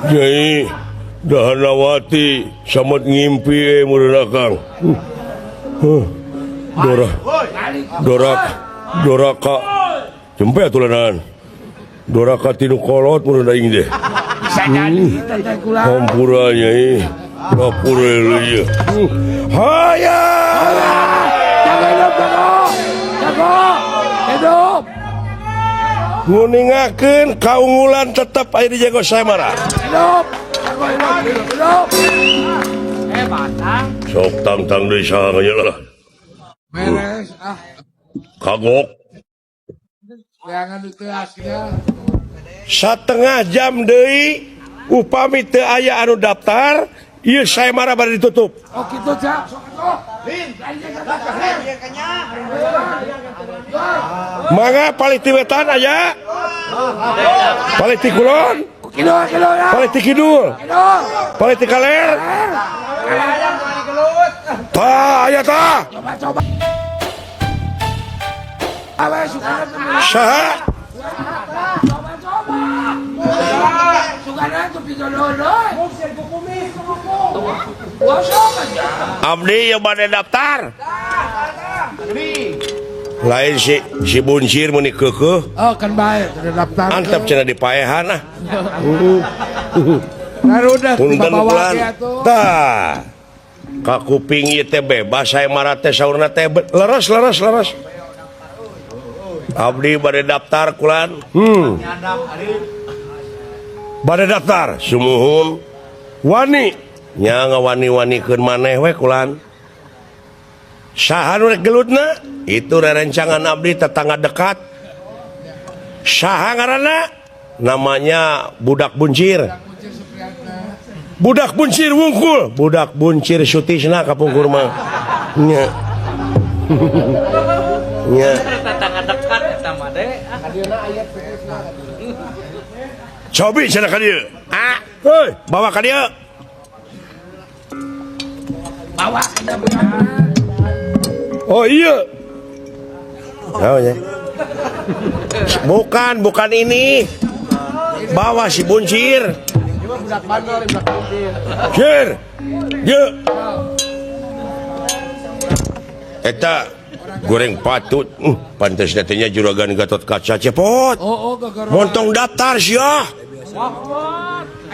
Nyai Dahanawati samet ngimpi meureun Kang. Doraka jempe atulanan. Doraka tinu kolot meureun aing deh. Hampura Nyai. Dapur ieu. Haya! hidup. Nguningakeun kaunggulan tetep aya di jago Saemara. Hidup. Batang. Sok tang deui sahanya lah. Beres Kagok. jangan diteasnya. setengah jam deui upami teu aya anu daftar ieu sayembara bari ditutup. Oh gitu Cak. Mangga paliti wetan aya. Paliti kulon. Kilo ya. Paliti kidul. Paliti kaler. Tah aya tah. Coba. Awas suka. Saha? Suka tuh pijololo. Abdi yang bade daftar. Lain si buncir meni keukeuh. Oh kan baik, udah daftar. Antep cenah dipaehan ah. Garuda Punten bawa pulan. dia tuh. Tah. Ka kuping ieu teh bebas sayembara teh saurna teh leres. Abdi bade daftar kulan. Bade daftar sumuhun wani nya ngawani-wanikeun maneh we kulan. Saha nu rek gelutna? Itu rerencangan abdi tetangga dekat. Saha ngaranna? Namanya Budak Buncir. Budak Buncir wungkul, Budak Buncir Sutisna kapungkur mah. Nya. Nya. Tetangga dekat sama deh. Cobi cenah ka dieu. Ah, heuy, bawa ka dieu. Bawa Oh iya. Namanya. Bukan ini. Bawa si Buncir. Sir. Ye. Eta goreng patut. Pantes datanya juragan Gatot Kaca cepot. Oh gara-gara. Montong daftar sia.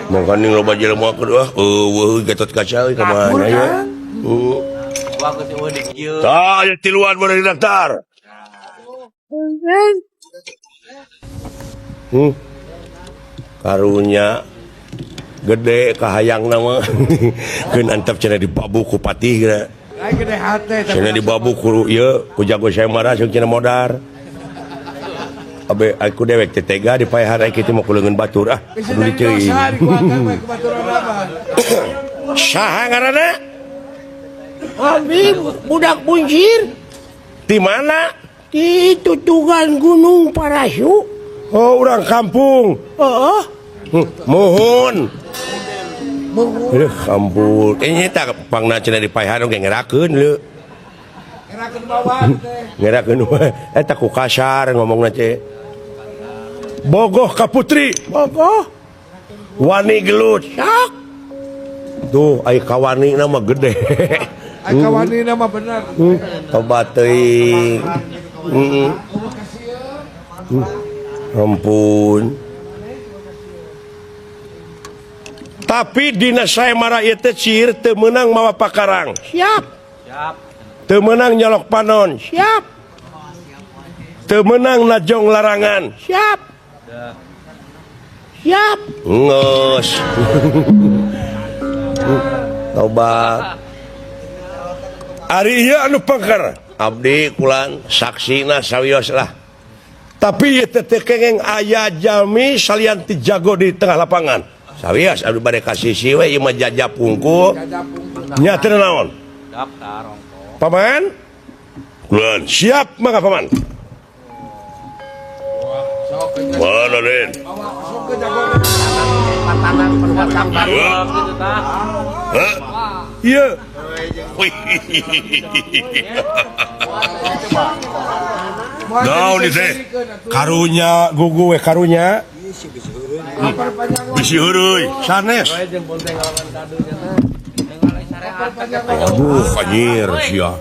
Mangkaning loba jelema kedua. Weuh Gatot Kaca euy ka mana ya? Wah ku si udik ieu. Tah, aya tiluan bade daftar. Karunya gede kahayang nama keun antep cenah dibabu ku patih geura. Ai gede hate. Cenah dibabu ku ieu ku jago sayembara jeung cenah modar. Abe aku dewek teh tega dipaehan ai kitu mah kuleungeun batur ah. Kudu diceuing. Saha ngaranna? Abi Budak Buncir Di mana? di tutugan Gunung Parasu. Oh, urang kampung. Oh, Mohon. Ampun. Ini tak pangna cenah dipaehan ge ngerakeun leu. Ngerakeun bawah teh. Ngerakeun eta ku kasar ngomongna teh. Bogoh ka putri. bogoh. Wani gelut. Sak. Tuh ai kawani nama gede. Ai kawani nama bener. Tobat teuing. Ampun. Tapi dina sayembara ieu teh cir teu meunang mawa pakarang. Siap. Teu meunang nyolok panon. Siap. Teu meunang najong larangan. Siap. Siap. Ngeus. Tobat. Ari ieu anu pangker. Abdi kulan saksina sawios lah. Tapi ieu teh kengeng aya jami salian ti jago di tengah lapangan. Sawios abdi bade kasisi we ieu mah jajab pungkul. Nya teu naon? Daftar ongko. Paman? Kulan siap mangga paman. Mana Den? Patanan perbuatan baru gitu tah. Hah? Iya. Naon ieu teh? Karunya gugu we karunya. Bisi heureui, sanes. Aduh, kanyir sia.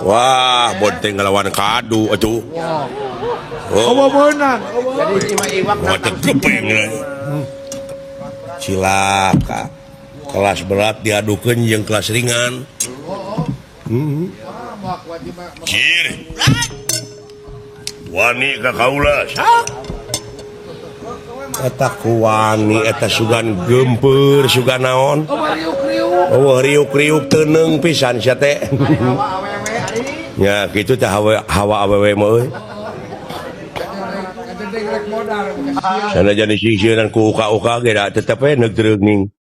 Wah, bonteng ngelawan kadu atuh. Obo beunang. Wah, tegepeng cilaka. Kelas berat diadukeun jeung kelas ringan. Cir. Wani ka kaula. Eta ku wani eta sugan gempeur sugan naon? Oh, riuk-riuk teuneng pisan sia teh. Ya, kitu teh hawa awewe mah euy. sana jadi sisiran ku uka-uka ge da tetep we neug ning.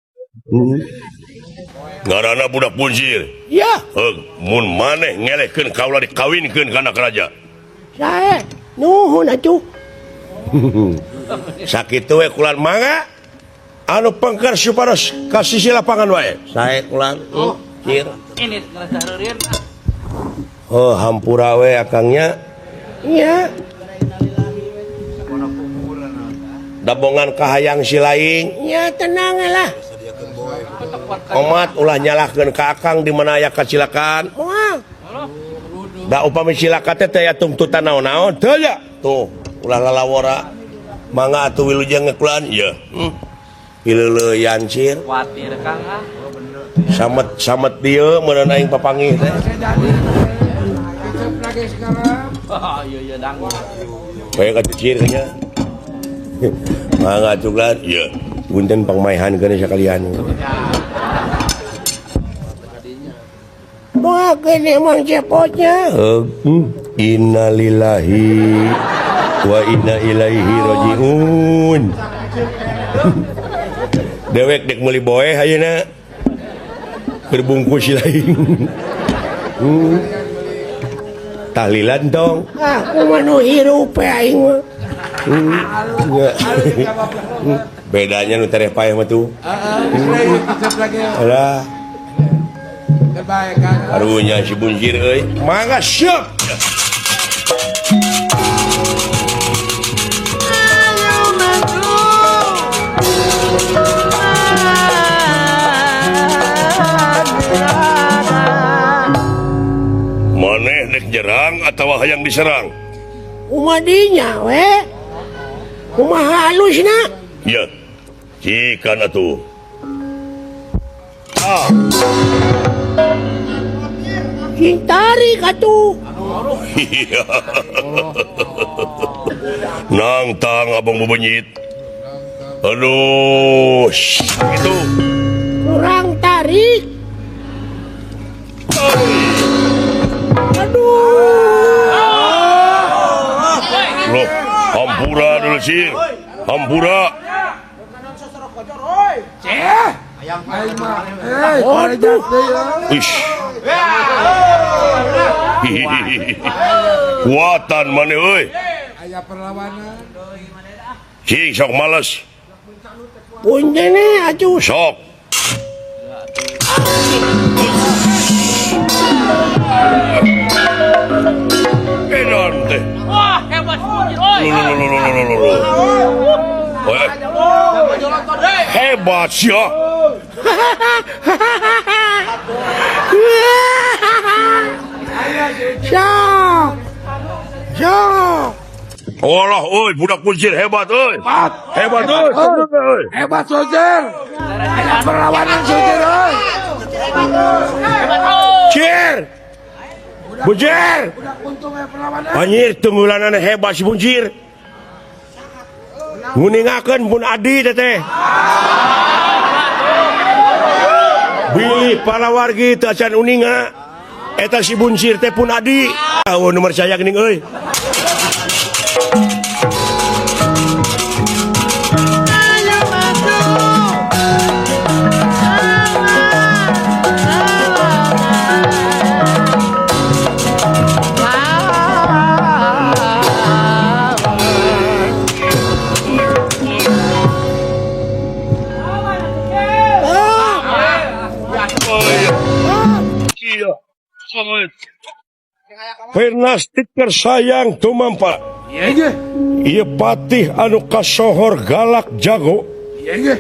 Ngaranna budak buncir. Ya, Mun maneh ngelehkeun kaula dikawinkeun ka anak raja. saya nuhun atuh. Sakitu we kulan mangga anu pengker supados kasih si lapangan wae. Sae kulan. Cir. Ini ngerasa reurieun. Oh, hampura we akangnya. Ya, Dabongan kahayang si laing. ya tenang lah. Omat ulah nyalahkeun ka akang di mana aya kacilakaan. Moal. Da upami cilaka teh aya tungtutan naon-naon teu ya. Tuh, ulah lalawora. Mangga atuh wilujeng ngekulan ieu. Ileuleyan cir. Khawatir Kang ah. Samet dieu meureun aing papanggih teh. Kicep lagi sekarang. Iya dangu. Bae ka cir nya. Mangga atuh lan ieu. Punten pangmaihankeun sakalian. Doakeun emang cepotnya. Innalillahi wa inna ilaihi rajiun. Dewek dek meuli boe ayeuna. Berbungkus lain. Tahlilan dong. Aku mah hirup aing mah. Bedanya nu tereh paeh mah tuh. Kicep lagi. Alah, Terbaik kan. karunya si buncir euy. Mangga siap. Maneh dek nyerang atawa hayang diserang? Umadinya we. Kumaha halusna? Ya, cikan atuh. Cintari katu. Nang tang abang bebenyit. Aduh, itu. Kurang tarik. Loh, hampura dulu sih. Hampura. Aing mah. Pada jatuh ya. Ish. Kuatan mana euy? Aya perlawanan. Cing sok males. Punjene atuh. Sok. Edan teh. Wah, hebat Bunjir oi. Hebat sih ya. Sok. Sok. Olah, oi, budak kuncir hebat, oi. Hebat, oi. Hebat Sojer. Aya perlawanan Sojer oi. Cir. Buncir. Untung aya perlawanan. Anjir, tunggulanana hebat si buncir. Nguningakeun pun adi teh. Bilih palawargi teu acan uninga. Eta si buncir teh pun adi. Oh, nomor saya geuning euy. Pernastik tersayang tumampa. Iya ge. Ieu patih anu kasohor galak jago Iya ge.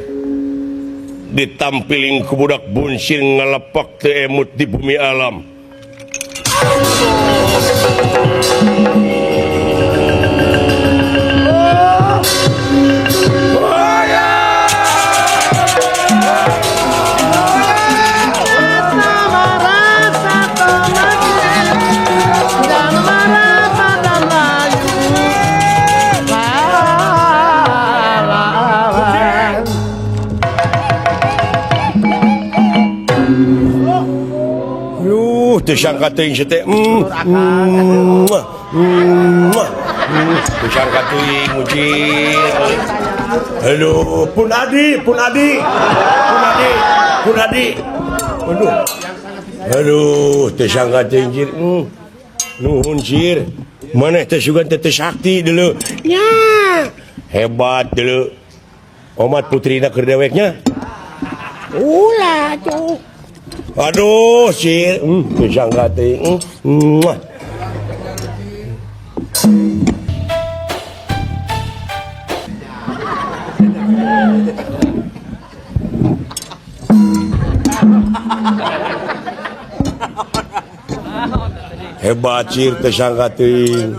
ditampiling ku budak buncir ngalepak teu emut di bumi alam. Teu sangka teuing teh. Disangka teuing muncir. Aduh, pun adi. Aduh, disangka teuing cir. Nuhun cir. Maneh teh sugan teh sakti dulu. nya Hebat dulu. Omat putrina keur deweknya. ulah tuh Aduh, cir. Disangka teuing. Hebat cir tersangka teuing.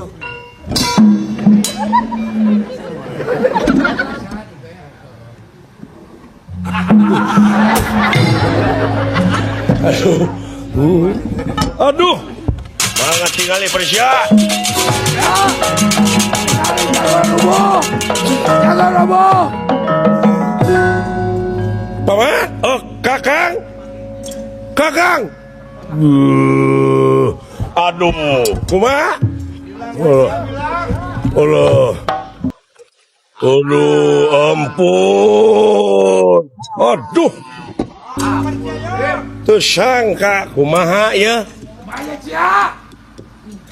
Aduh. Mangga tingali Persya. Jangan roboh. Paman? Oh, Kakang. Aduh, kumaha? Allah. Aduh, ampun. Aduh. Tuh sangka kumaha ya?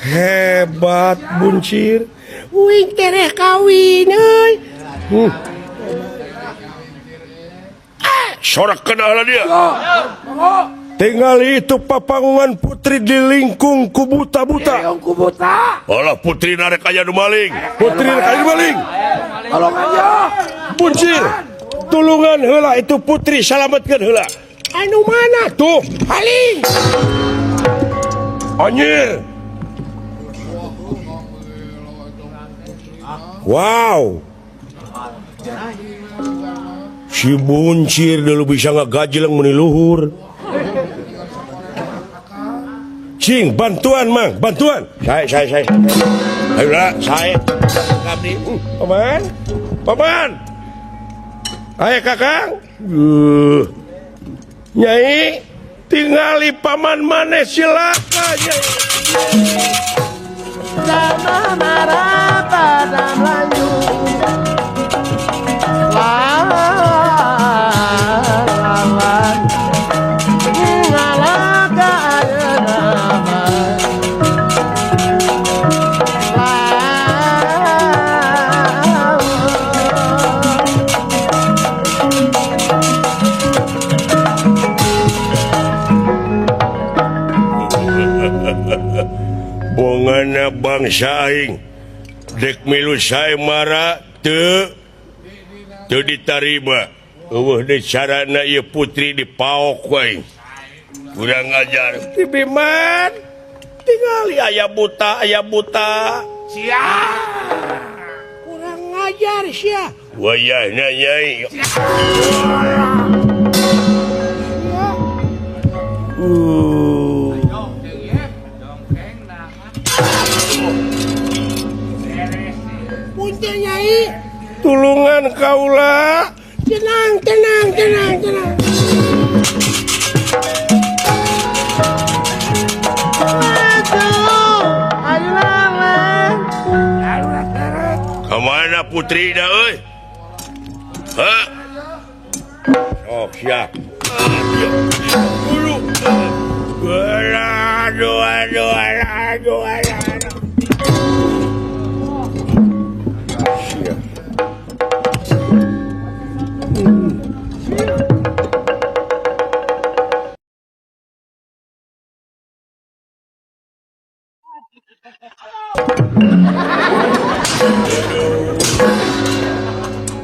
Hebat buncir. uing tereh kawin euy Sorak kenal dia. Tinggal itu papangungan putri di lingkung ku buta-buta. Alah putri narek aya nu maling. Tolong aja. Buncir. Tulungan heula itu putri salametkeun heula. anu mana Tuh, paling anjir. Wow. Si buncir dulu bisa ngagajel yang meniluhur. Cing, bantuan mang, bantuan. Saya. Ayolah, saya. Kabdi. Paman. Ayo kakang. Nyai, tingali paman maneh silakan Nyai. sama marah pada Melayu lawan ngalaga ayeuna Bongana bangsa aing dek milu sae mara teu ditarima. Eueuh deui carana ieu putri dipaok wae. Kurang ajar. Biman. Tingali aya buta. kurang ngajar sia Wayahna Nyai. punten nyai Tulungan kaula. tenang Kemana putri dah euy? Hah? Oh, siap. Dulu. Aduh. Siap.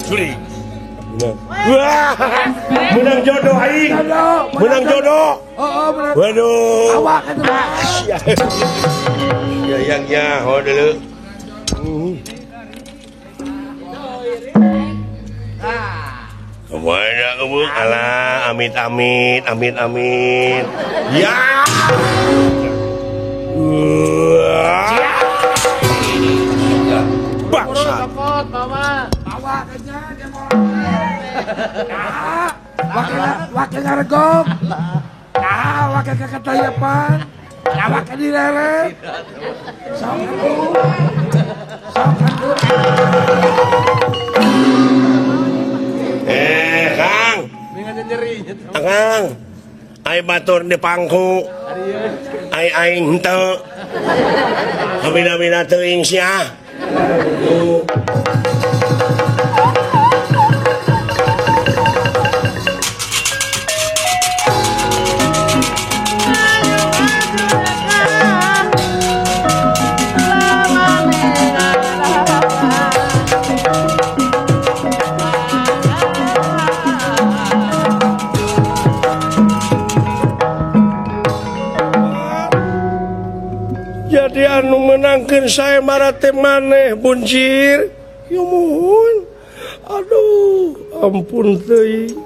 Curi. Wah, menang jodoh aing. Menang jodoh. Benar. Waduh. Awak itu. Ya yang nyaho dulu. Kemana kamu? Alah, amit. Ya. Bangsa. Awak aja dia mau. Wakil ngaregok. Wakil keketayapan. Wakil direret. Sok aku. Kang. Kang. Ay batur di pangku. Ay aing henteu. Kabina-bina teuing sia. Jadi anu menangkan saya marate maneh buncir. Ya mohon. Aduh, ampun teuing.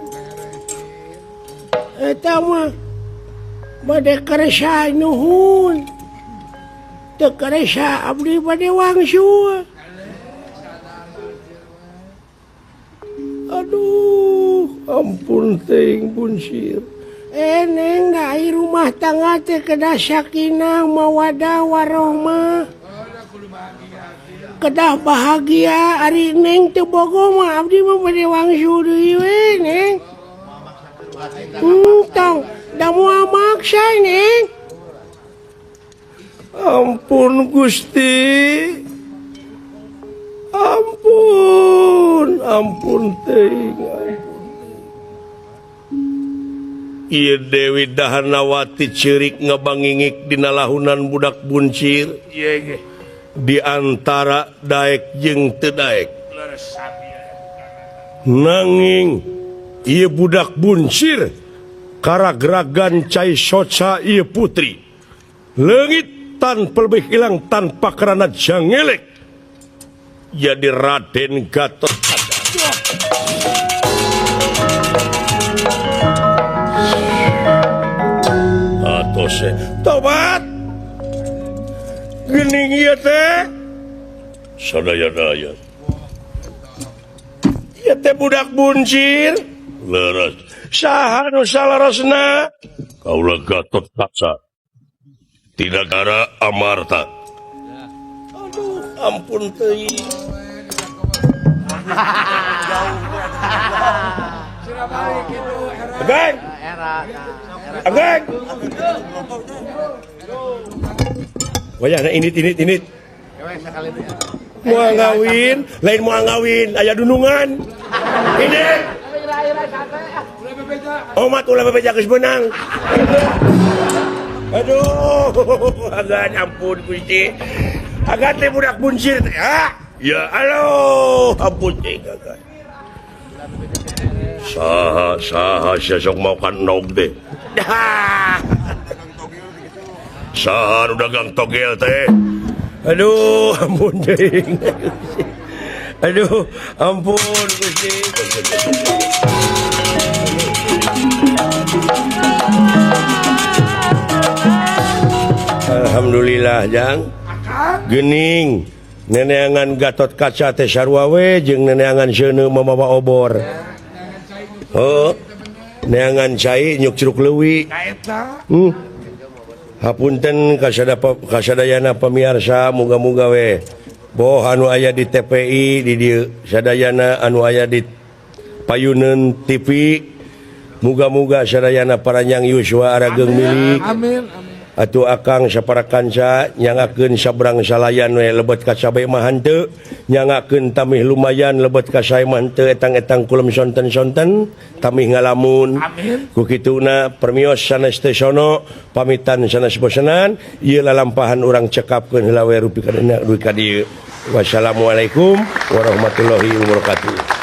Eta mah bade karesa nuhun. Teu karesa abdi bade wangsul. Aduh, ampun teuing buncir. Neng dari rumah tangga teh kedah sakinah mawadah warohmah. Kedah bahagia ari neng teu bogo mah abdi mah bade wangsul deui we neng. Tong da moal maksa neng. Ampun Gusti. Ampun teuing. Ieu Dewi Dahanawati ceurik ngabangingik dina lahunan budak buncir. Iya ge. Di antara daek jeung teu daek. Nanging ieu budak buncir karagragan cai soca ieu putri. Leungit tanpa lebih hilang tanpa karena jangelek. Jadi Raden Gatot atose tobat geuning ieu teh sadaya-daya ieu teh budak buncir leres saha nu salarosna kaula Gatot Kaca ti nagara Amarta. Aduh ampun teuing. Ageng. Ageng. Wayahna init. Moal ngawin, lain moal ngawin, aya dunungan. Ini. Omat ulah bebeja geus beunang. Aduh, agan ampun Gusti. Agan teh budak buncir teh, ha? Ya, halo, ampun teh agan. Saha sesok mau kan nog deh. Saha nu dagang togel teh. Aduh, ampun teh. Aduh, ampun Gusti. Alhamdulillah jang. Geuning neneangan Gatot Kaca teh sarua we jeung neneangan seuneu mamawa obor. Oh, neangan cai nyuk curug leuwih. Hapunten kasadayana pamirsa muga-muga we boh anu aya di TPI di dieu sadayana anu aya di payuneun TV muga-muga sadayana paranjang yuswa arageung milik. Amin. Atuh akang saparakansa nyangakeun sabrang salayan we lebet ka sabe mah henteu nyangakeun tamih lumayan lebet ka sae mah henteu etang-etang kulem sonten-sonten tamih ngalamun. Amin. Ku kituna permios sanes teu sono pamitan sanes bosenan ieu lalampahan urang cekapkeun heula we rupi ka dieu. Wassalamualaikum warahmatullahi wabarakatuh.